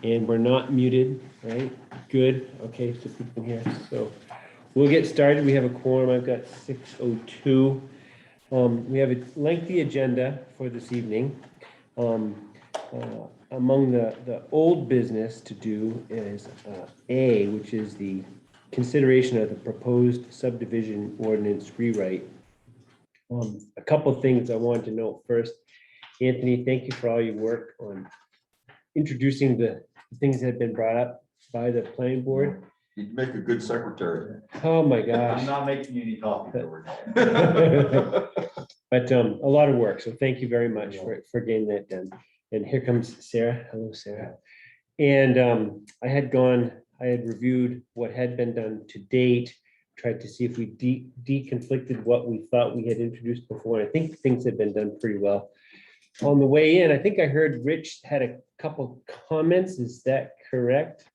And we're not muted, right? Good, okay, so people can hear. So we'll get started. We have a quorum. I've got 6:02. We have a lengthy agenda for this evening. Among the old business to do is A, which is the consideration of the proposed subdivision ordinance rewrite. A couple of things I wanted to note first. Anthony, thank you for all your work on introducing the things that have been brought up by the planning board. You'd make a good secretary. Oh, my I'm gosh. not making you any coffee. George. But a lot of work, so thank you very much for getting that done. And here comes Sarah. Hello, Sarah. And I had reviewed what had been done to date, tried to see if we deconflicted what we thought we had introduced before. And I think things have been done pretty well. On the way in, I think I heard Rich had a couple comments. Is that correct?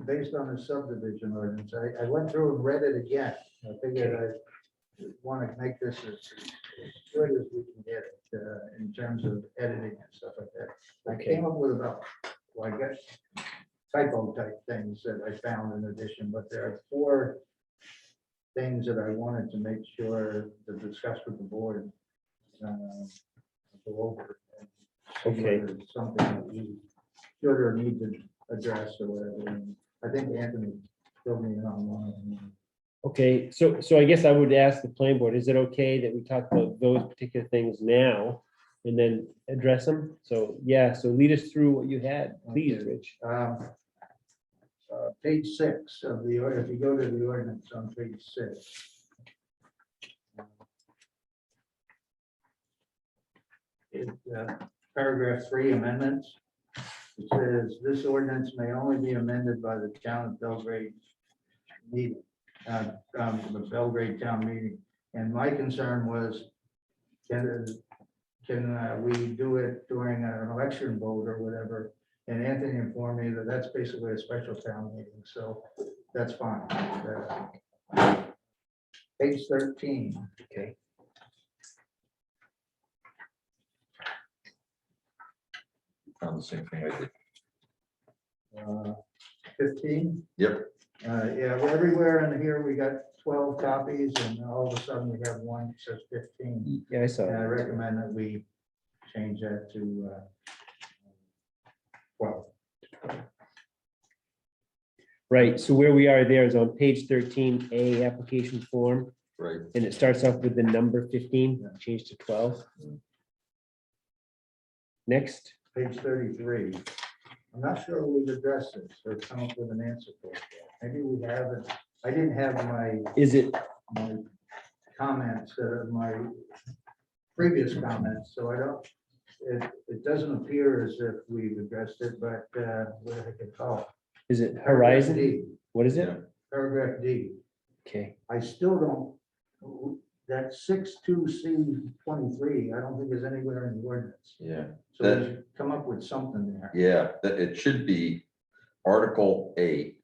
Based on the subdivision ordinance, I went through and read it again. I figured I want to make this as good as we can get it in terms of editing and stuff like that. I came up with about, well, I guess, typo type things that I found in addition, but there are 4 things that I wanted to make sure to discuss with the board. Go over. And see Okay. whether it's something that we should or need to address or whatever. And I think Anthony filled me in on one of them. Okay, so I guess I would ask the planning board, is it okay that we talk about those particular things now and then address them? So, yeah, so lead us through what you had, please, Okay. Rich. Page 6 of the, if you go to the ordinance on page 6. Paragraph 3 amendments. It says this ordinance may only be amended by the town of Belgrade meeting, the Belgrade town meeting. And my concern was, can we do it during an election vote or whatever? And Anthony informed me that that's basically a special town meeting, so that's fine. Page 13. Okay. Found the same thing I did. 15. Yep. Yeah, well, everywhere in here, we got 12 copies and all of a sudden we have one that says 15. Yeah, I saw And I it. recommend that we change that to 12. Right, so where we are there is on page 13A, application form, Right. and it starts off with the number 15, changed to 12. Next, Page 33. I'm not sure we've addressed this or come up with an answer for it. Maybe we haven't. I didn't have my is it, comments, my previous comments, so I don't, it doesn't appear as if we've addressed it, but what I could call is it Horizon? D, What is it? Yeah. paragraph D. Okay, I still don't, that 62C23, I don't think is anywhere in the ordinance. Yeah. So we should come up with something there. Yeah, that it should be Article 8,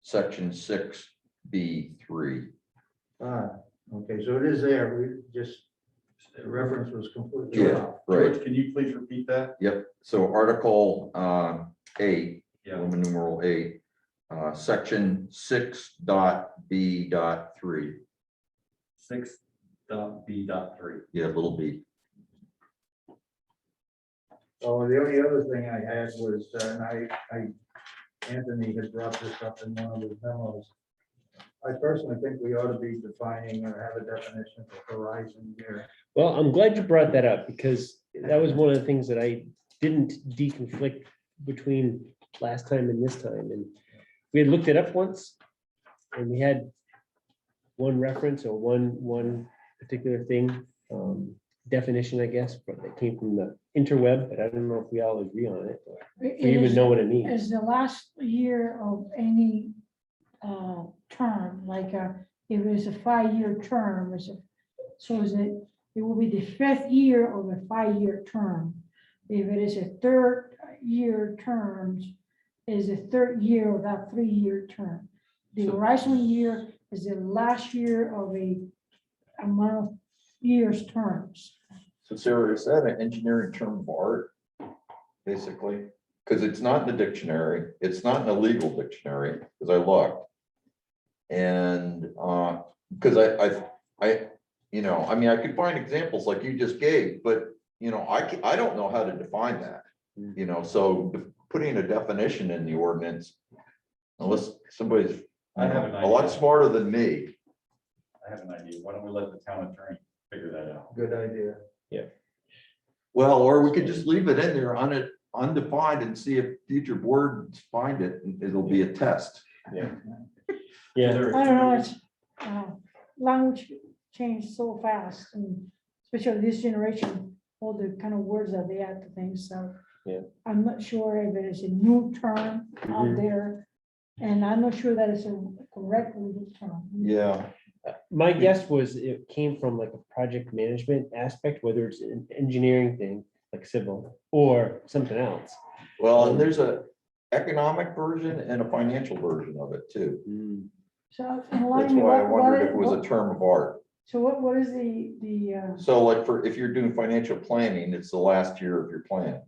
Section 6B3. Okay, so it is there, we just, the reference was completely Yeah, off. right. George, can you please repeat that? Yep. So Article 8, Yeah. Roman numeral 8, Section 6.B.3. 6.B.3. Yeah, little b. Oh, the only other thing I had was, and Anthony had brought this up in one of his memos. I personally think we ought to be defining or have a definition for horizon here. well, I'm glad you brought that up because that was one of the things that I didn't deconflict between last time and this time. And we had looked it up once and we had one reference or one particular thing, definition, I guess, but that came from the interweb, but I don't know if we all agree on it. Or if we even know what it means. Is the last year of any term, like if it's a 5-year term, so is it will be the 5th year of a 5-year term. If it is a 3rd year terms, is the 3rd year of that 3-year term. The horizon year is the last year of a amount of years terms. So Sarah, is that an engineering term of art, basically? because it's not in the dictionary, it's not in the legal dictionary, because I looked. And, because I mean, I could find examples like you just gave, but, I don't know how to define that. So putting a definition in the ordinance, unless somebody's I have an a lot idea. smarter than me. I have an idea. Why don't we let the town attorney figure that out? Good idea. Well, or we could just leave it in there undefined and see if future boards find it, and it'll be a test. Yeah, I don't know, it's, language changed so fast, and especially this generation, all the kind of words that they add to things, so. Yeah. I'm not sure if it is a new term out Mhm. there, and I'm not sure that it's a correct legal term. Yeah, my guess was it came from like a project management aspect, whether it's an engineering thing, like civil, or something else. well, and there's a economic version and a financial version of it too. So That's enlighten me, why I what, wondered if it was a term of art. so what is the, So like if you're doing financial planning, it's the last year of your plan.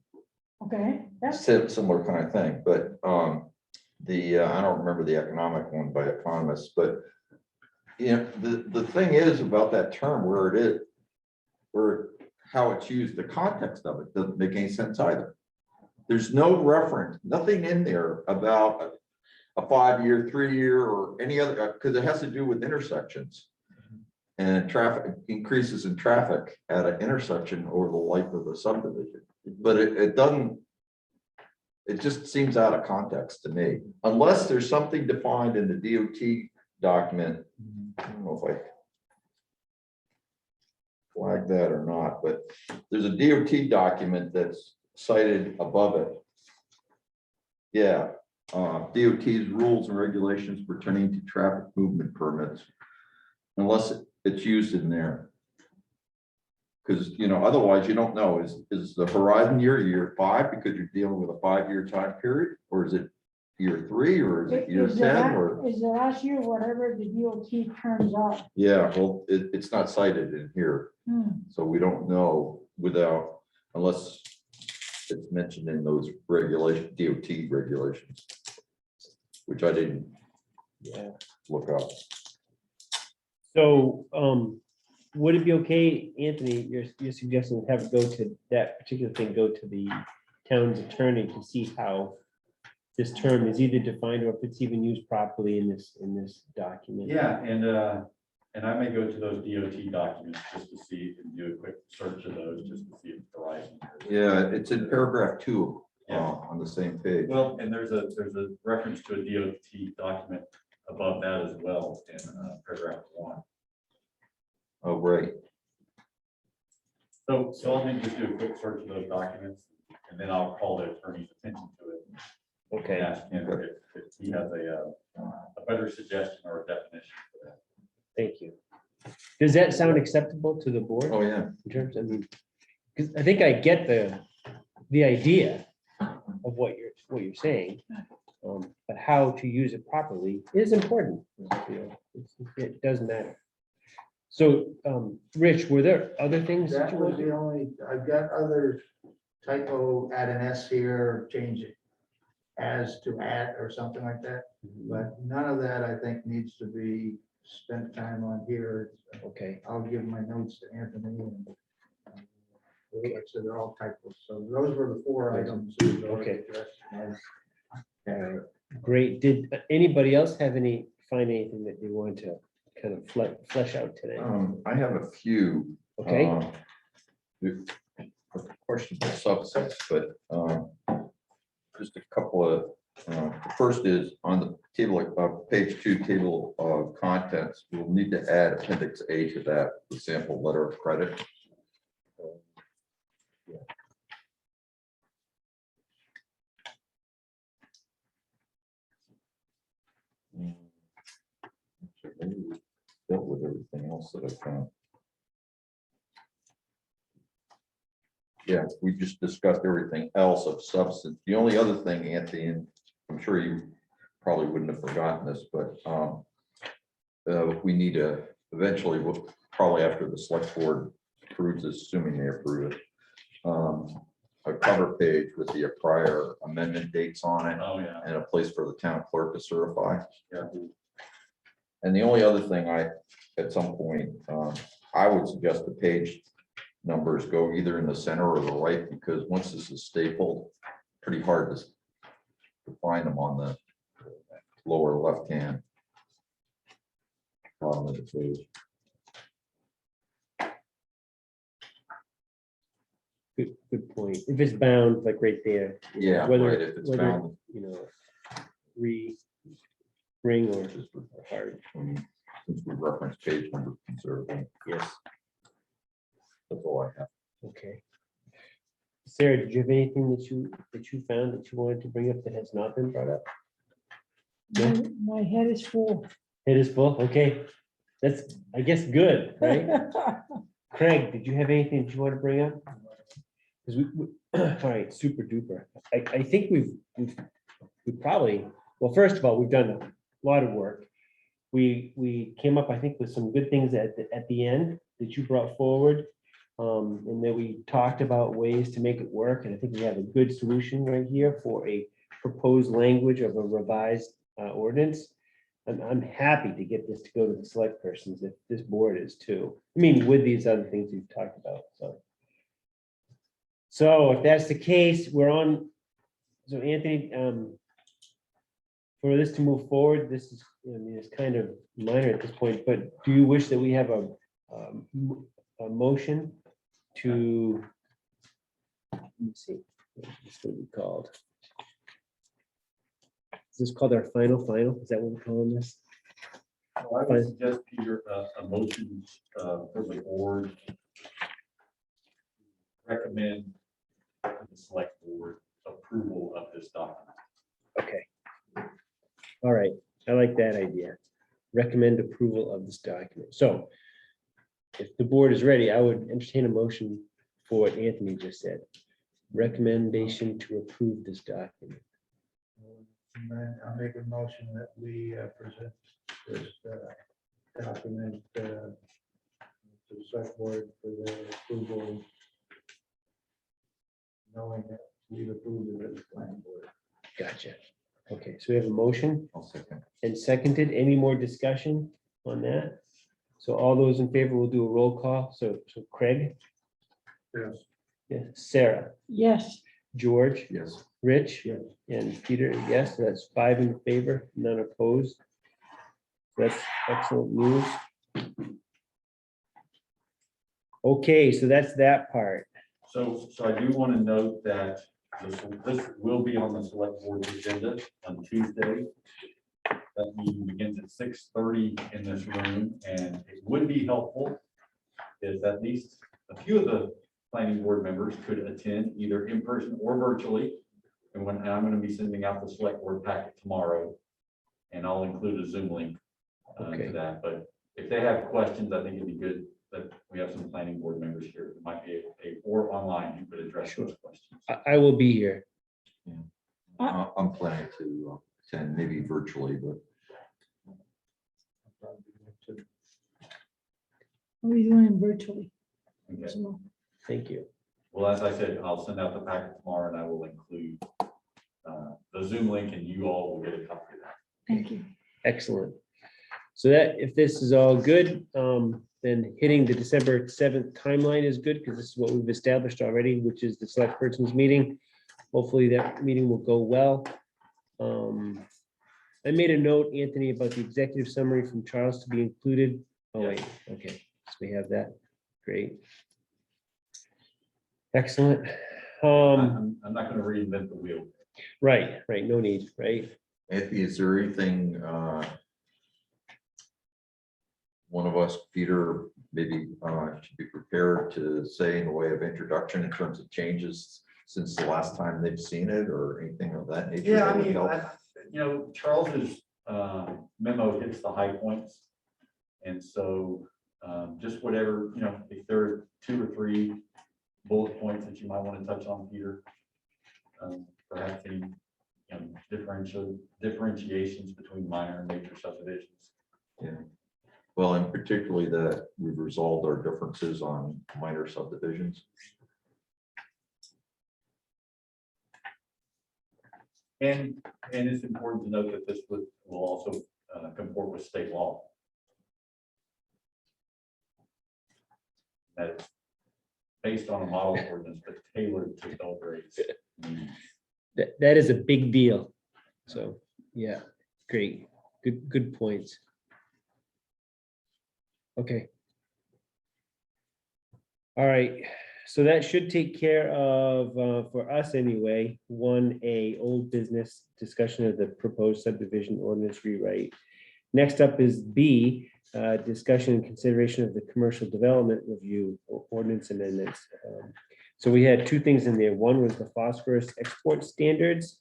okay, that's, Similar kind of thing, but I don't remember the economic one by economists, but the thing is about that term, where it is, where how it's used, the context of it doesn't make any sense either. There's no reference, nothing in there about a 5-year, 3-year, or any other, because it has to do with intersections and traffic increases in traffic at an intersection over the life of a subdivision. But it doesn't, it just seems out of context to me, unless there's something defined in the DOT document. I don't know if I flag that or not, but there's a DOT document that's cited above it. Yeah, DOT's rules and regulations pertaining to traffic movement permits, unless it's used in there. Because, otherwise you don't know, is the horizon year 5, because you're dealing with a 5-year time period, or is it year 3, or is it year 10, or? is the last year, whatever the DOT terms are. Yeah, well, it's not cited in here, so we don't know unless it's mentioned in those DOT regulations, which I didn't look up. So, would it be okay, Anthony, you're suggesting have it go to that particular thing, go to the town's attorney to see how this term is either defined or if it's even used properly in this document? Yeah, and I may go to those DOT documents just to see and do a quick search of those, just to see if the horizon. Yeah, it's in paragraph 2 Yeah. on the same page. Well, and there's a reference to a DOT document above that as well in paragraph 1. Oh, right. So I'll need to just do a quick search of those documents, and then I'll call the attorney's attention to it. And Okay, ask him if he has a better suggestion or a definition for that. thank you. Does that sound acceptable to the board Oh, yeah. in terms, because I think I get the idea of what you're saying, but how to use it properly is important. It does matter. So, Rich, were there other things that That you was wanted? the only, I've got other typo, add an S here, change it as to at or something like that. But none of that, I think, needs to be spent time on here. Okay, I'll give my notes to Anthony and so they're all typos. So those were the 4 items. that was already Okay. addressed. all right, great. Did anybody else find anything that they wanted to kind of flesh out today? I have a few. Okay, Questionable substance, but just a couple of, the first is on the table, page 2, table of contents. We'll need to add appendix A to that, the sample letter of credit. Actually, maybe we dealt with everything else that I found. Yeah, we just discussed everything else of substance. The only other thing, Anthony, and I'm sure you probably wouldn't have forgotten this, but we need to eventually, probably after the select board approves this, assuming they approve it, a cover page with the prior amendment dates on it Oh, yeah. and a place for the town clerk to certify. Yeah. And the only other thing at some point, I would suggest the page numbers go either in the center or the right, because once this is stapled, pretty hard to find them on the lower left-hand bottom of the page. Good point. If it's bound, like right there. Yeah, Whether- right, if it's whether, bound. You know, ring or Just for- hard, Since we reference page number conservative, yes, that's all I have. okay. Sarah, did you have anything that you found that you wanted to bring up that has not been brought up? Yeah. My head is full. It is full, okay. That's, I guess, good, right? Craig, did you have anything that you want to bring up? Because all right, super duper. I think we've probably, well, first of all, we've done a lot of work. We came up, I think, with some good things at the end that you brought forward. And then we talked about ways to make it work, and I think we have a good solution right here for a proposed language of a revised ordinance. I'm happy to get this to go to the select persons, if this board is too. I mean, with these other things we've talked about, so. So if that's the case, we're on, so Anthony, for this to move forward, this is, I mean, it's kind of minor at this point, but do you wish that we have a motion to, let me see, what's this gonna be called? Is this called our final? Is that what we're calling this? Well, I would suggest, Peter, a motion for the board. Recommend to the select board approval of this document. Okay. All right, I like that idea. Recommend approval of this document. So if the board is ready, I would entertain a motion for what Anthony just said. Recommendation to approve this document. And then I'll make a motion that we present this document to the select board for the approval, knowing that we've approved it as a planning board. Gotcha. Okay, so we have a motion I'll second. and seconded. Any more discussion on that? So all those in favor will do a roll call. So Craig, Yes. yes, Sarah, Yes, Yes. George, Rich, Yes. and Peter, yes, so that's 5 in favor, none opposed. That's excellent news. Okay, so that's that part. So I do want to note that this will be on the select board agenda on Tuesday. That meeting begins at 6:30 in this room, and it would be helpful if at least a few of the planning board members could attend either in person or virtually. And I'm going to be sending out the select board packet tomorrow, and I'll include a Zoom link Okay. to that. But if they have questions, I think it'd be good that we have some planning board members here who might be able to, or online, who could address those questions. I will be here. I'm planning to attend, maybe virtually, but we're doing it virtually. Okay. So, Thank you. Well, as I said, I'll send out the packet tomorrow, and I will include the Zoom link, and you all will get a copy of that. thank you. Excellent. So that, if this is all good, then hitting the December 7th timeline is good, because this is what we've established already, which is the select person's meeting. Hopefully that meeting will go well. I made a note, Anthony, about the executive summary from Charles to be included. Oh, wait, okay, so we have that. Great. Excellent. I'm not going to reinvent the wheel. Right, no need, right? Anthony, is there anything one of us, Peter, maybe should be prepared to say in the way of introduction in terms of changes since the last time they've seen it, or anything of that nature? Yeah, that I would mean, help? Charles's memo hits the high points. And so just whatever, if there are 2 or 3 bullet points that you might want to touch on, Peter, perhaps any differentiations between minor and major subdivisions. Yeah. Well, and particularly that we've resolved our differences on minor subdivisions. And it's important to note that this will also comport with state law. That it's based on a model ordinance, but tailored to Belgrade's needs. That is a big deal. So, yeah, great. Good points. Okay. All right, so that should take care of, for us anyway, 1A, old business discussion of the proposed subdivision ordinance rewrite. Next up is B, discussion and consideration of the commercial development review or ordinance amendments. So we had two things in there. One was the phosphorus export standards,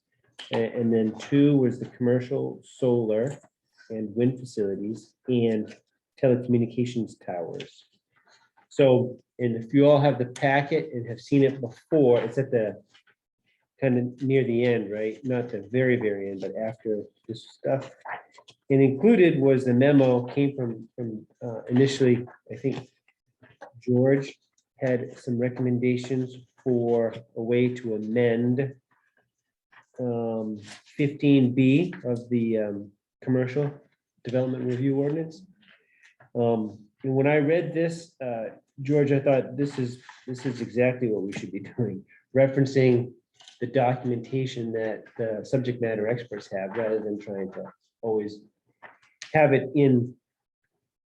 and then two was the commercial solar and wind facilities and telecommunications towers. So, and if you all have the packet and have seen it before, it's at the kind of near the end, right? Not the very, very end, but after this stuff. And included was the memo came from initially, I think George had some recommendations for a way to amend 15B of the commercial development review ordinance. And when I read this, George, I thought this is exactly what we should be doing, referencing the documentation that the subject matter experts have, rather than trying to always have it in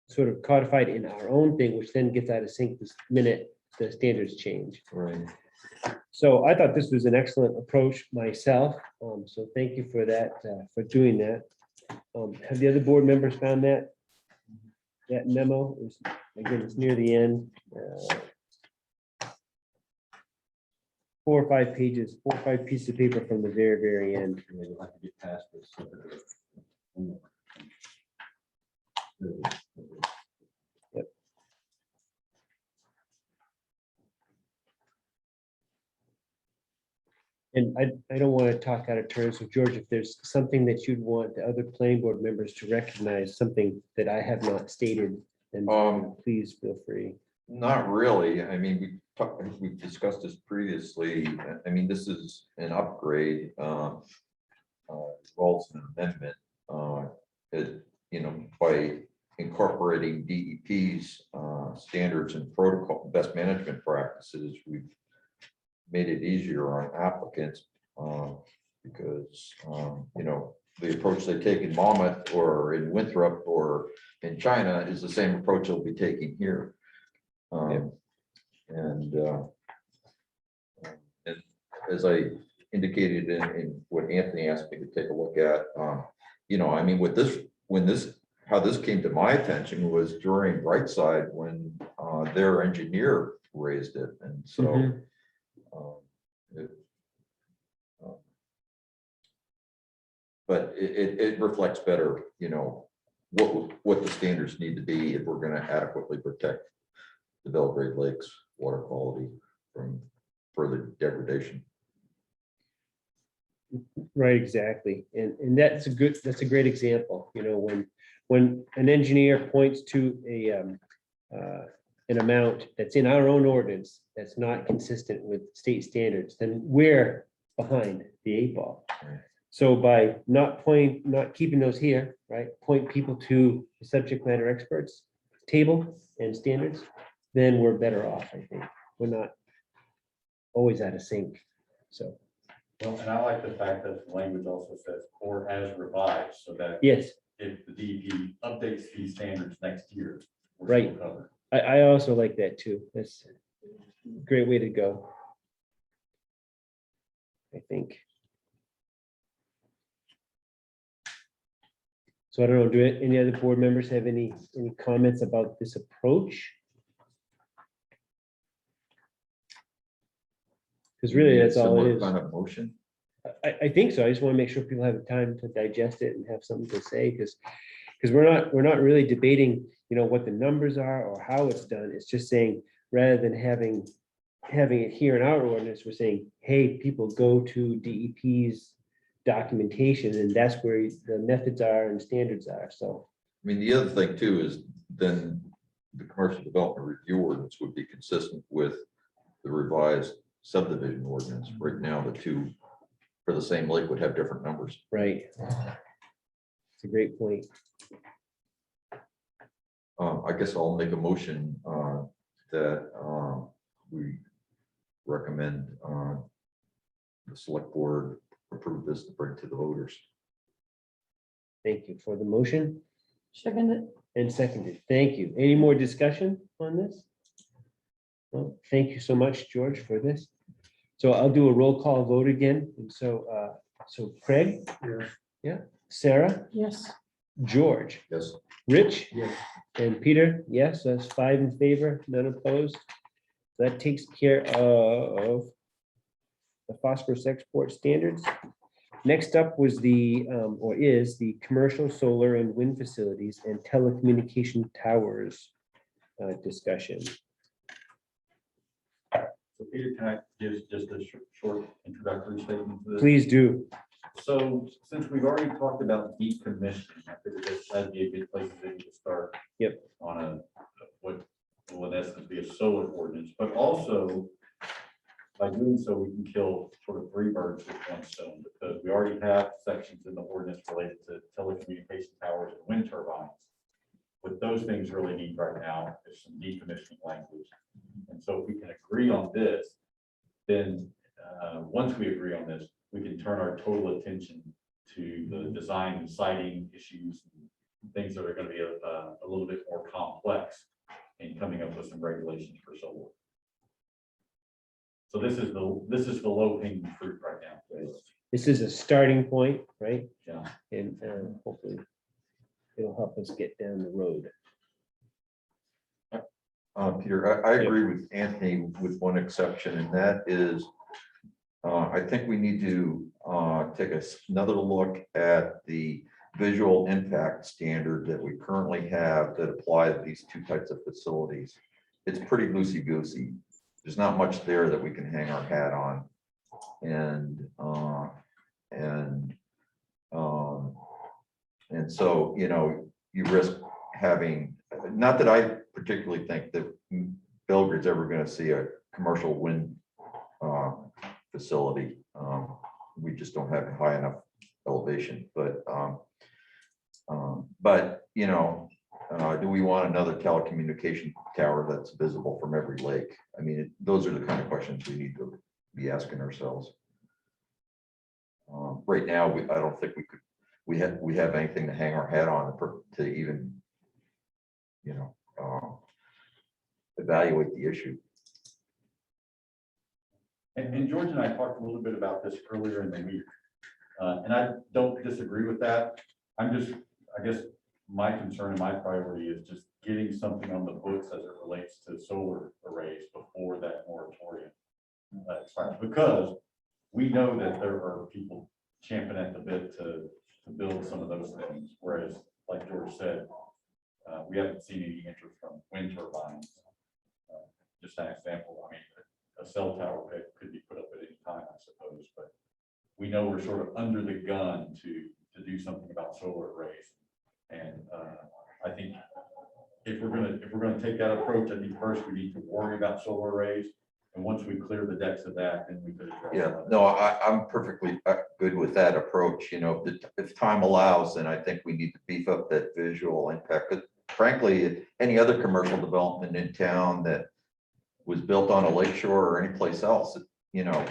sort of codified in our own thing, which then gets out of sync the minute the standards change. Right. So I thought this was an excellent approach myself. So thank you for that, for doing that. Have the other board members found that memo? Again, it's near the end. 4 or 5 pages, 4 or 5 pieces of paper from the very, very end. You'll have to get past this. Yep. And I don't want to talk out of turn. So George, if there's something that you'd want the other planning board members to recognize, something that I have not stated, then please feel free. Not really. I mean, we've discussed this previously. I mean, this is an upgrade, involves an amendment. By incorporating DEP's standards and protocol, best management practices, we've made it easier on applicants because, the approach they take in Monmouth or in Winthrop or in China is the same approach they'll be taking here. And as I indicated in what Anthony asked me to take a look at, I mean, how this came to my attention was during Brightside when their engineer raised it. And so but it reflects better, what the standards need to be if we're going to adequately protect the Belgrade Lakes water quality from further degradation. Right, exactly. And that's a great example, when an engineer points to an amount that's in our own ordinance that's not consistent with state standards, then we're behind the 8 ball. Right. So by not keeping those here, right, point people to the subject matter experts table and standards, then we're better off, I think. We're not always out of sync, so. Well, and I like the fact that the language also says or as revised, so that Yes, if the DEP updates these standards next year, we're Right. still covered. I also like that too. That's a great way to go, I think. So I don't know, do any other board members have any comments about this approach? Because really, that's all it Similar is. kind of motion. I think so. I just want to make sure people have time to digest it and have something to say, because we're not really debating, what the numbers are or how it's done. It's just saying, rather than having it here in our ordinance, we're saying, hey, people, go to DEP's documentation, and that's where the methods are and standards are. So, I mean, the other thing too is then the commercial development review ordinance would be consistent with the revised subdivision ordinance. Right now, the two for the same lake would have different numbers. Right. It's a great point. I guess I'll make a motion that we recommend the select board approve this to bring to the voters. Thank you for the motion Second, and seconded. Thank you. Any more discussion on this? Well, thank you so much, George, for this. So I'll do a roll call vote again. And so, so Craig, Yes. Sarah, yes, George, Yes. Rich, Yes. and Peter. Yes, that's 5 in favor, none opposed. That takes care of the phosphorus export standards. Next up was the, or is the commercial solar and wind facilities and telecommunication towers discussion. So Peter, can I give just a short introductory statement to this? Please do. So since we've already talked about decommissioning, I figured that'd be a good place to start. Yep. On a, what will in essence be a solar ordinance, but also by doing so, we can kill sort of 3 birds with 1 stone, because we already have sections in the ordinance related to telecommunication towers and wind turbines. What those things really need right now is some decommissioning language. And so if we can agree on this, then once we agree on this, we can turn our total attention to the design and siting issues, and things that are going to be a little bit more complex in coming up with some regulations for solar. So this is the low hanging fruit right now. This is a starting point, right? Yeah. And hopefully it'll help us get down the road. Peter, I agree with Anthony with one exception, and that is, I think we need to take another look at the visual impact standard that we currently have that apply to these 2 types of facilities. It's pretty loosey-goosey. There's not much there that we can hang our hat on. And so, you know, you risk having, not that I particularly think that Belgrade's ever going to see a commercial wind facility. We just don't have high enough elevation, but you know, do we want another telecommunication tower that's visible from every lake? I mean, those are the kind of questions we need to be asking ourselves. Right now, I don't think we have anything to hang our hat on to even, you know, evaluate the issue. And George and I talked a little bit about this earlier in the week, and I don't disagree with that. I guess my concern and my priority is just getting something on the books as it relates to solar arrays before that moratorium expires, because we know that there are people champing at the bit to build some of those things, whereas, like George said, we haven't seen any interest from wind turbines. Just an example, I mean, a cell tower could be put up at any time, I suppose, but we know we're sort of under the gun to do something about solar arrays. And I think if we're gonna take that approach, I think first we need to worry about solar arrays, and once we clear the decks of that, then we could address. Yeah, no, I'm perfectly good with that approach. You know, if time allows, then I think we need to beef up that visual impact. But frankly, any other commercial development in town that was built on a lakeshore or any place else, you know,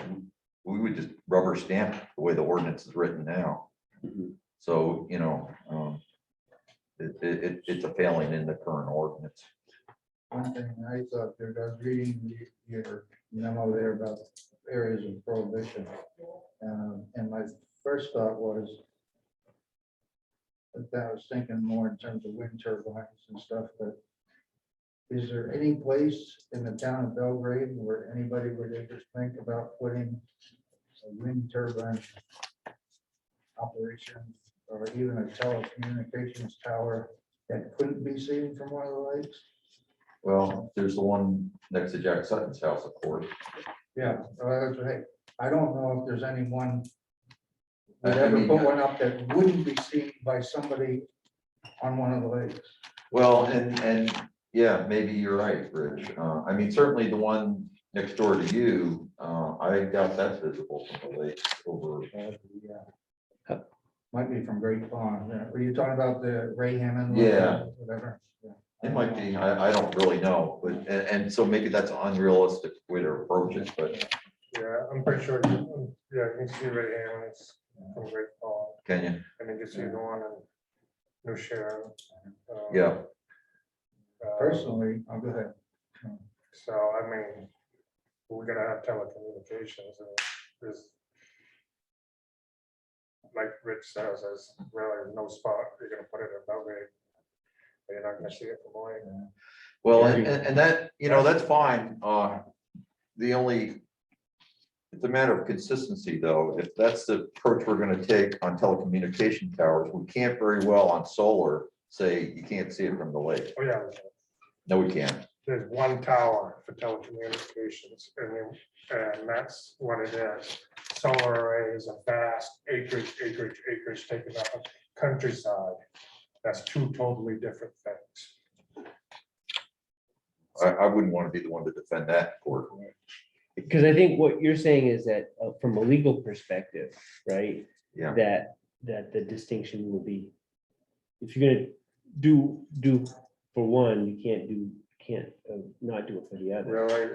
we would just rubber stamp the way the ordinance is written now. So, you know, it's a failing in the current ordinance. One thing I thought there, I was reading your memo there about areas of prohibition. And my first thought was that I was thinking more in terms of wind turbines and stuff, but is there any place in the town of Belgrade where anybody would ever think about putting a wind turbine operation or even a telecommunications tower that couldn't be seen from one of the lakes? Well, there's the one next to Jack Sutton's house, of course. Yeah, that's right. I don't know if there's anyone I that ever mean, put one up that wouldn't be seen by somebody on one of the lakes. Well, and yeah, maybe you're right, Rich. I mean, certainly the one next door to you, I doubt that's visible from the lake over. Yeah. Might be from Great Pond. Were you talking about the Ray Hammond? Yeah. Whatever. Yeah. It might be, I don't really know, but, and so maybe that's an unrealistic way to approach it, but Yeah, I'm pretty sure, yeah, you can see right here, it's from Great Pond, can you? and you can see the one in New Sharon. Yeah, Personally, I'll go ahead. So, I mean, we're gonna have telecommunications, and there's, like Rich says, there's really no spot you're gonna put it in Belgrade. You're not gonna see it from away. well, and that, you know, that's fine. The only, it's a matter of consistency, though. If that's the approach we're gonna take on telecommunication towers, we can't very well on solar say you can't see it from the lake. Oh, yeah, No, we can't. there's one tower for telecommunications, and that's what it is. Solar arrays are vast acreage taken up countryside. That's two totally different things. I wouldn't want to be the one to defend that court. Because I think what you're saying is that from a legal perspective, right? Yeah. That the distinction will be, if you're gonna do for one, you can't not do it for the other. Really,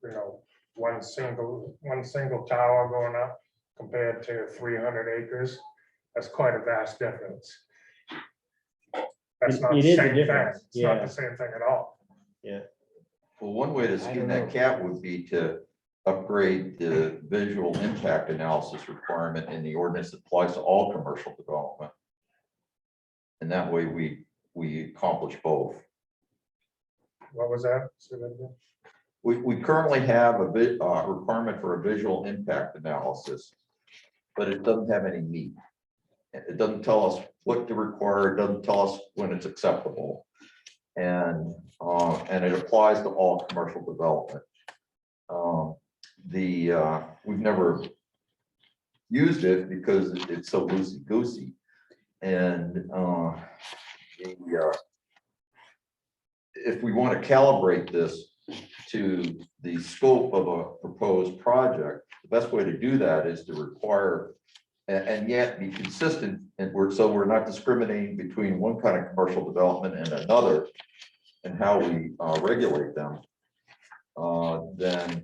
you know, one single tower going up compared to 300 acres, that's quite a vast difference. That's not It the is a same thing. difference, It's not yeah. the same thing at all. Yeah. Well, one way to skin that cat would be to upgrade the visual impact analysis requirement in the ordinance that applies to all commercial development. And that way we accomplish both. What was that? Say that again? We currently have a requirement for a visual impact analysis, but it doesn't have any meat. It doesn't tell us what to require, it doesn't tell us when it's acceptable. And it applies to all commercial development. We've never used it because it's so loosey-goosey. And if we want to calibrate this to the scope of a proposed project, the best way to do that is to require and yet be consistent, and we're not discriminating between one kind of commercial development and another, and how we regulate them. Then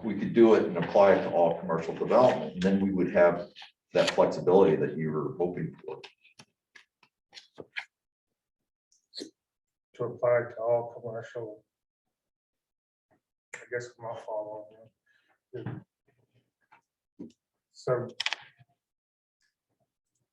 we could do it and apply it to all commercial development, and then we would have that flexibility that you were hoping for. To apply to all commercial. I guess I'm not following. So,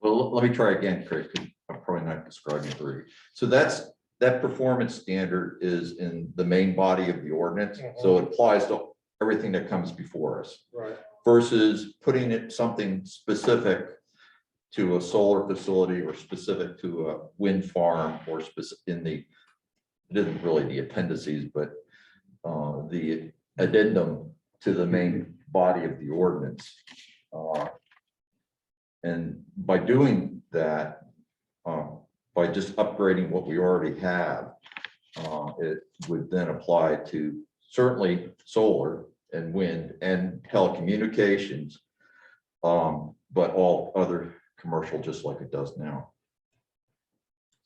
Well, let me try again, Craig, 'cause I'm probably not describing it very. So that performance standard is in the main body of the ordinance, so it applies to everything that comes before us. right, Versus putting it something specific to a solar facility or specific to a wind farm or specific it isn't really the appendices, but the addendum to the main body of the ordinance. And by doing that, by just upgrading what we already have, it would then apply to certainly solar and wind and telecommunications, but all other commercial, just like it does now.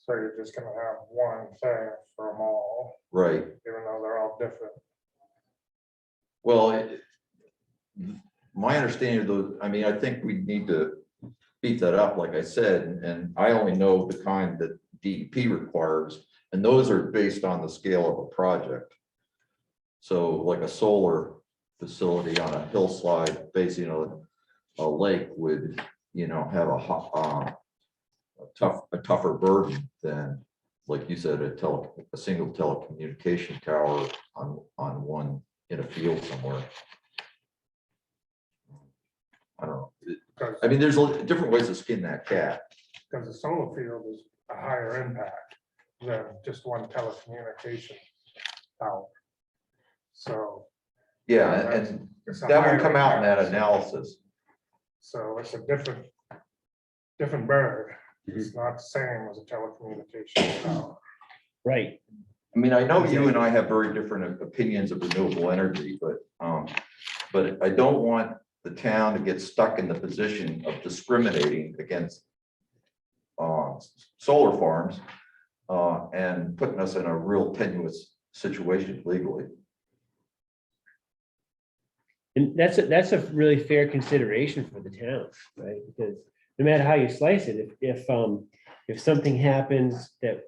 so you're just gonna have one thing for them all, Right. even though they're all different. Well, my understanding of those, I mean, I think we need to beat that up, like I said, and I only know the kind that DEP requires, and those are based on the scale of a project. So like a solar facility on a hillside facing a lake would, have a tougher burden than, like you said, a single telecommunication tower on one in a field somewhere. I don't know. I mean, there's different ways to skin that cat. Because the solar field is a higher impact than just one telecommunication tower. So. Yeah, and it's a that higher will come out in that impact. analysis. So it's a different bird. It's not the same as a telecommunication tower. Right. I mean, I know you and I have very different opinions of renewable energy, but But I don't want the town to get stuck in the position of discriminating against solar farms and putting us in a real tenuous situation legally. And that's a really fair consideration for the town, right? Because no matter how you slice it, if something happens that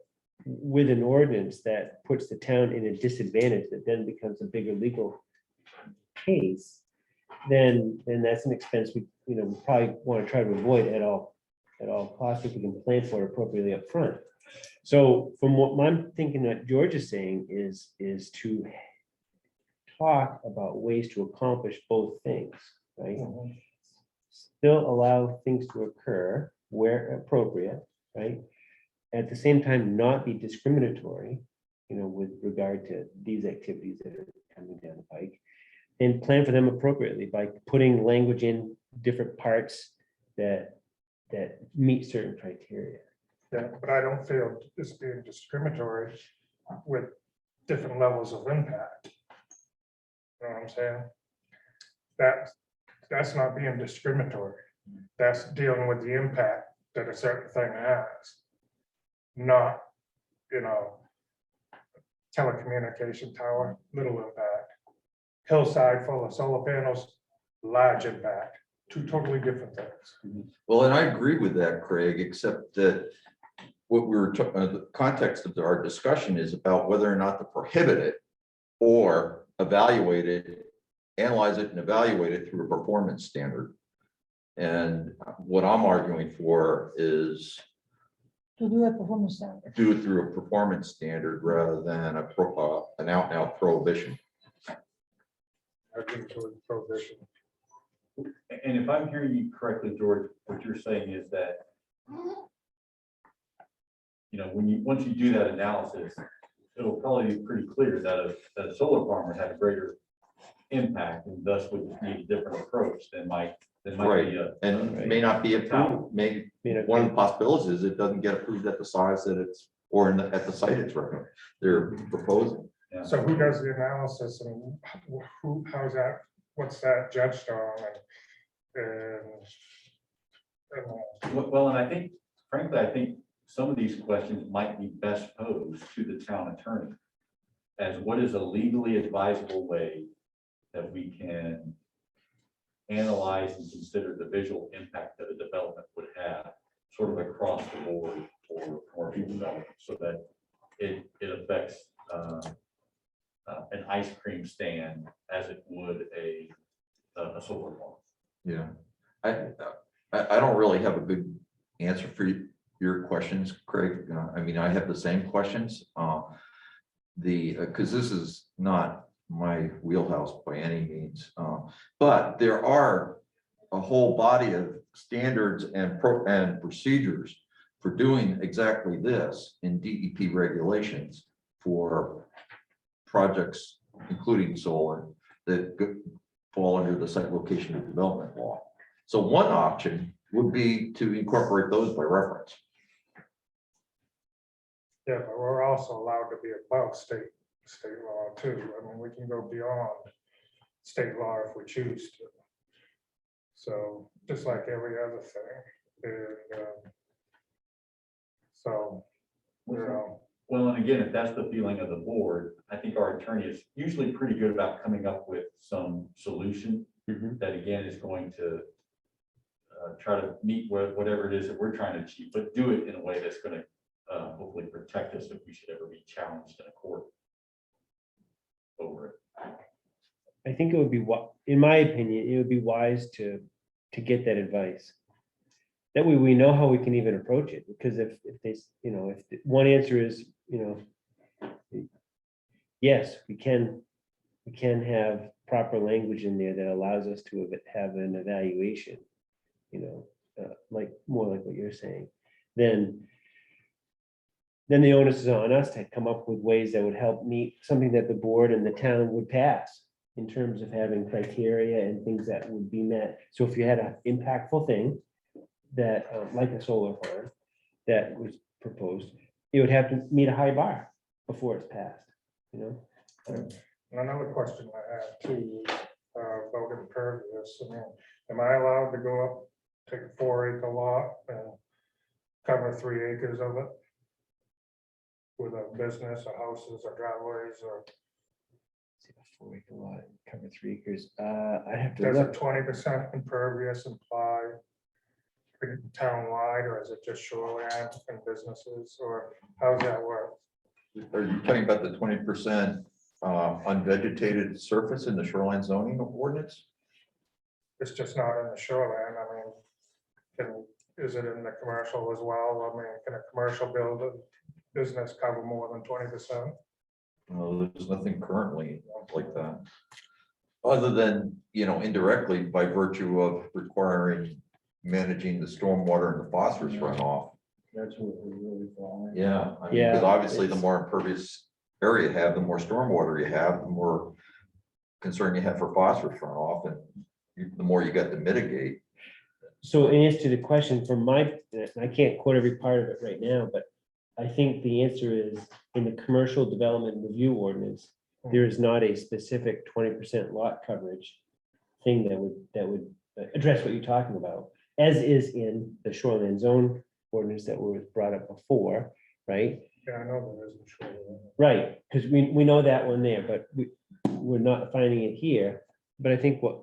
with an ordinance that puts the town in a disadvantage, that then becomes a bigger legal case, then that's an expense we probably want to try to avoid at all costs if we can plan for it appropriately up front. So from what I'm thinking that George is saying is to talk about ways to accomplish both things, right? Still allow things to occur where appropriate, right? At the same time, not be discriminatory, with regard to these activities that are coming down the pike, and plan for them appropriately by putting language in different parts that meet certain criteria. Yeah, but I don't feel it's being discriminatory with different levels of impact. You know what I'm saying? That's not being discriminatory. That's dealing with the impact that a certain thing has. Not, telecommunication tower, little impact. Hillside full of solar panels, large impact. Two totally different things. Well, and I agree with that, Craig, except that what the context of our discussion is about whether or not to prohibit it or evaluate it, analyze it and evaluate it through a performance standard. And what I'm arguing for is To do a performance standard. do it through a performance standard rather than an out and out prohibition. I think to prohibition. And if I'm hearing you correctly, George, what you're saying is that, once you do that analysis, it'll probably be pretty clear that a solar farmer had a greater impact and thus would need a different approach than might be a. And may not be approved, one of the possibilities is it doesn't get approved at the size that it's, or at the site they're proposing. Yeah. So who does the analysis and how's that, what's that judged on? Well, and I think, frankly, some of these questions might be best posed to the town attorney as what is a legally advisable way that we can analyze and consider the visual impact that a development would have sort of across the board for commercial development so that it affects an ice cream stand as it would a solar farm. Yeah, I don't really have a good answer for your questions, Craig. I mean, I have the same questions. Because this is not my wheelhouse by any means, but there are a whole body of standards and procedures for doing exactly this in DEP regulations for projects, including solar, that fall under the site location and development law. So one option would be to incorporate those by reference. Yeah, but we're also allowed to be above state law too. I mean, we can go beyond state law if we choose to. So just like every other thing. And so, Well, and again, if that's the feeling of the board, I think our attorney is usually pretty good about coming up with some solution that again is going to try to meet whatever it is that we're trying to achieve, but do it in a way that's going to hopefully protect us if we should ever be challenged in a court over it. I think it would be, in my opinion, it would be wise to get that advice. That way we know how we can even approach it, because if one answer is, yes, we can have proper language in there that allows us to have an evaluation, more like what you're saying, then the onus is on us to come up with ways that would help meet something that the board and the town would pass in terms of having criteria and things that would be met. So if you had an impactful thing that, like a solar farm that was proposed, it would have to meet a high bar before it's passed, another question I have too, about this. I mean, am I allowed to go up, take a 4-acre lot and cover 3 acres of it? With a business or houses or driveways or 4-acre lot, cover 3 acres. I have to does a look. 20% impervious imply town-wide, or is it just shoreline and businesses, or how's that work? Are you talking about the 20% unvegetated surface in the shoreline zoning ordinance? It's just not in the shoreline. I mean, is it in the commercial as well? I mean, can a commercial business cover more than 20%? No, there's nothing currently like that. Other than, indirectly by virtue of requiring managing the stormwater and the phosphorus runoff. That's what we really fall in. Yeah, I mean, Yeah, because obviously the it's- more impervious area you have, the more stormwater you have, the more concern you have for phosphorus runoff, and the more you got to mitigate. So in answer to the question from I can't quote every part of it right now, but I think the answer is in the commercial development review ordinance, there is not a specific 20% lot coverage thing that would address what you're talking about, as is in the shoreline zone ordinance that was brought up before, right? Yeah, I know there isn't shoreline. Right, because we know that one there, but we're not finding it here. But I think what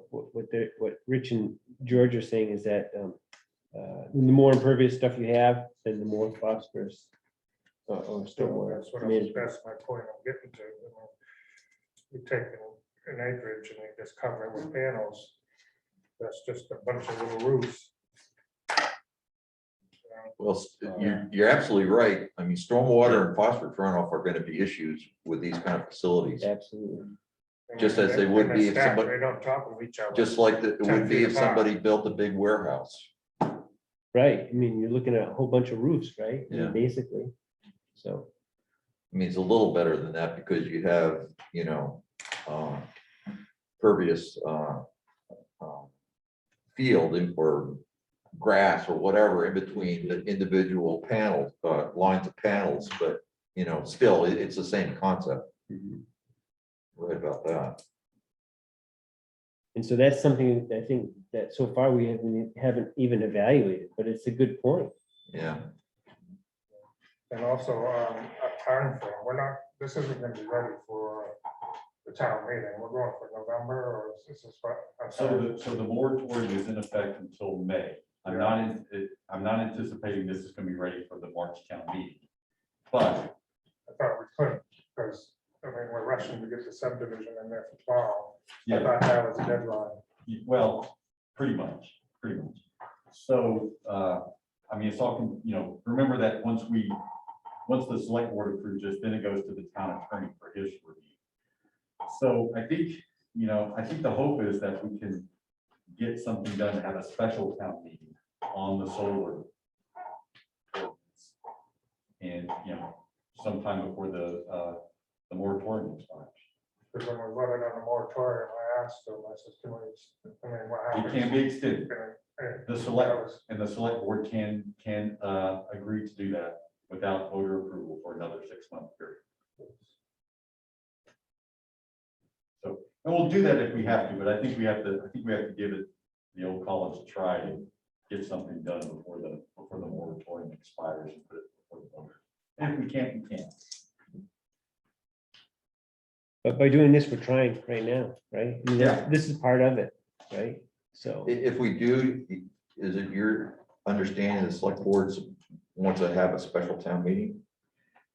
Rich and George are saying is that the more impervious stuff you have, then the more phosphorus or stormwater. That's what management. that's my point I'm getting to. You take an acreage and you just cover it with panels. That's just a bunch of little roofs. Well, you're absolutely right. I mean, stormwater and phosphorus runoff are going to be issues with these kind of facilities, Absolutely. just as they would be if stacked somebody- right on top of each other. just like it 10 would be feet if apart. somebody built a big warehouse. Right, I mean, you're looking at a whole bunch of roofs, right? I mean, Yeah. Basically, so. I mean, it's a little better than that because you have, pervious field or grass or whatever in between the individual panels, lines of panels, but, still, it's the same concept. Right about that. And so that's something that I think that so far we haven't even evaluated, but it's a good point. Yeah. And also a time frame. This isn't going to be ready for the town meeting. We're going for November, or is this what? I'm sorry. So the moratorium is in effect until May. I'm not anticipating this is going to be ready for the March town meeting. But I thought we couldn't, because, we're rushing to get the subdivision in there for tomorrow. I yeah, thought that was a deadline. well, pretty much. So, it's all, remember that once the select board approves this, then it goes to the town attorney for his review. So I think the hope is that we can get something done to have a special town meeting on the solar ordinance. And, sometime before the moratorium expires. Because when we voted on the moratorium, I asked them, I said, what It happens? can be extended. And The select board can agree to do that without voter approval for another 6-month period. So, and we'll do that if we have to, but I think we have to give it the old college try to get something done before the moratorium expires and put it before the voters. And if we can't, we can't. But by doing this, we're trying right now, right? I mean, Yeah. This is part of it, right? So, If we do, is it your understanding the select boards want to have a special town meeting?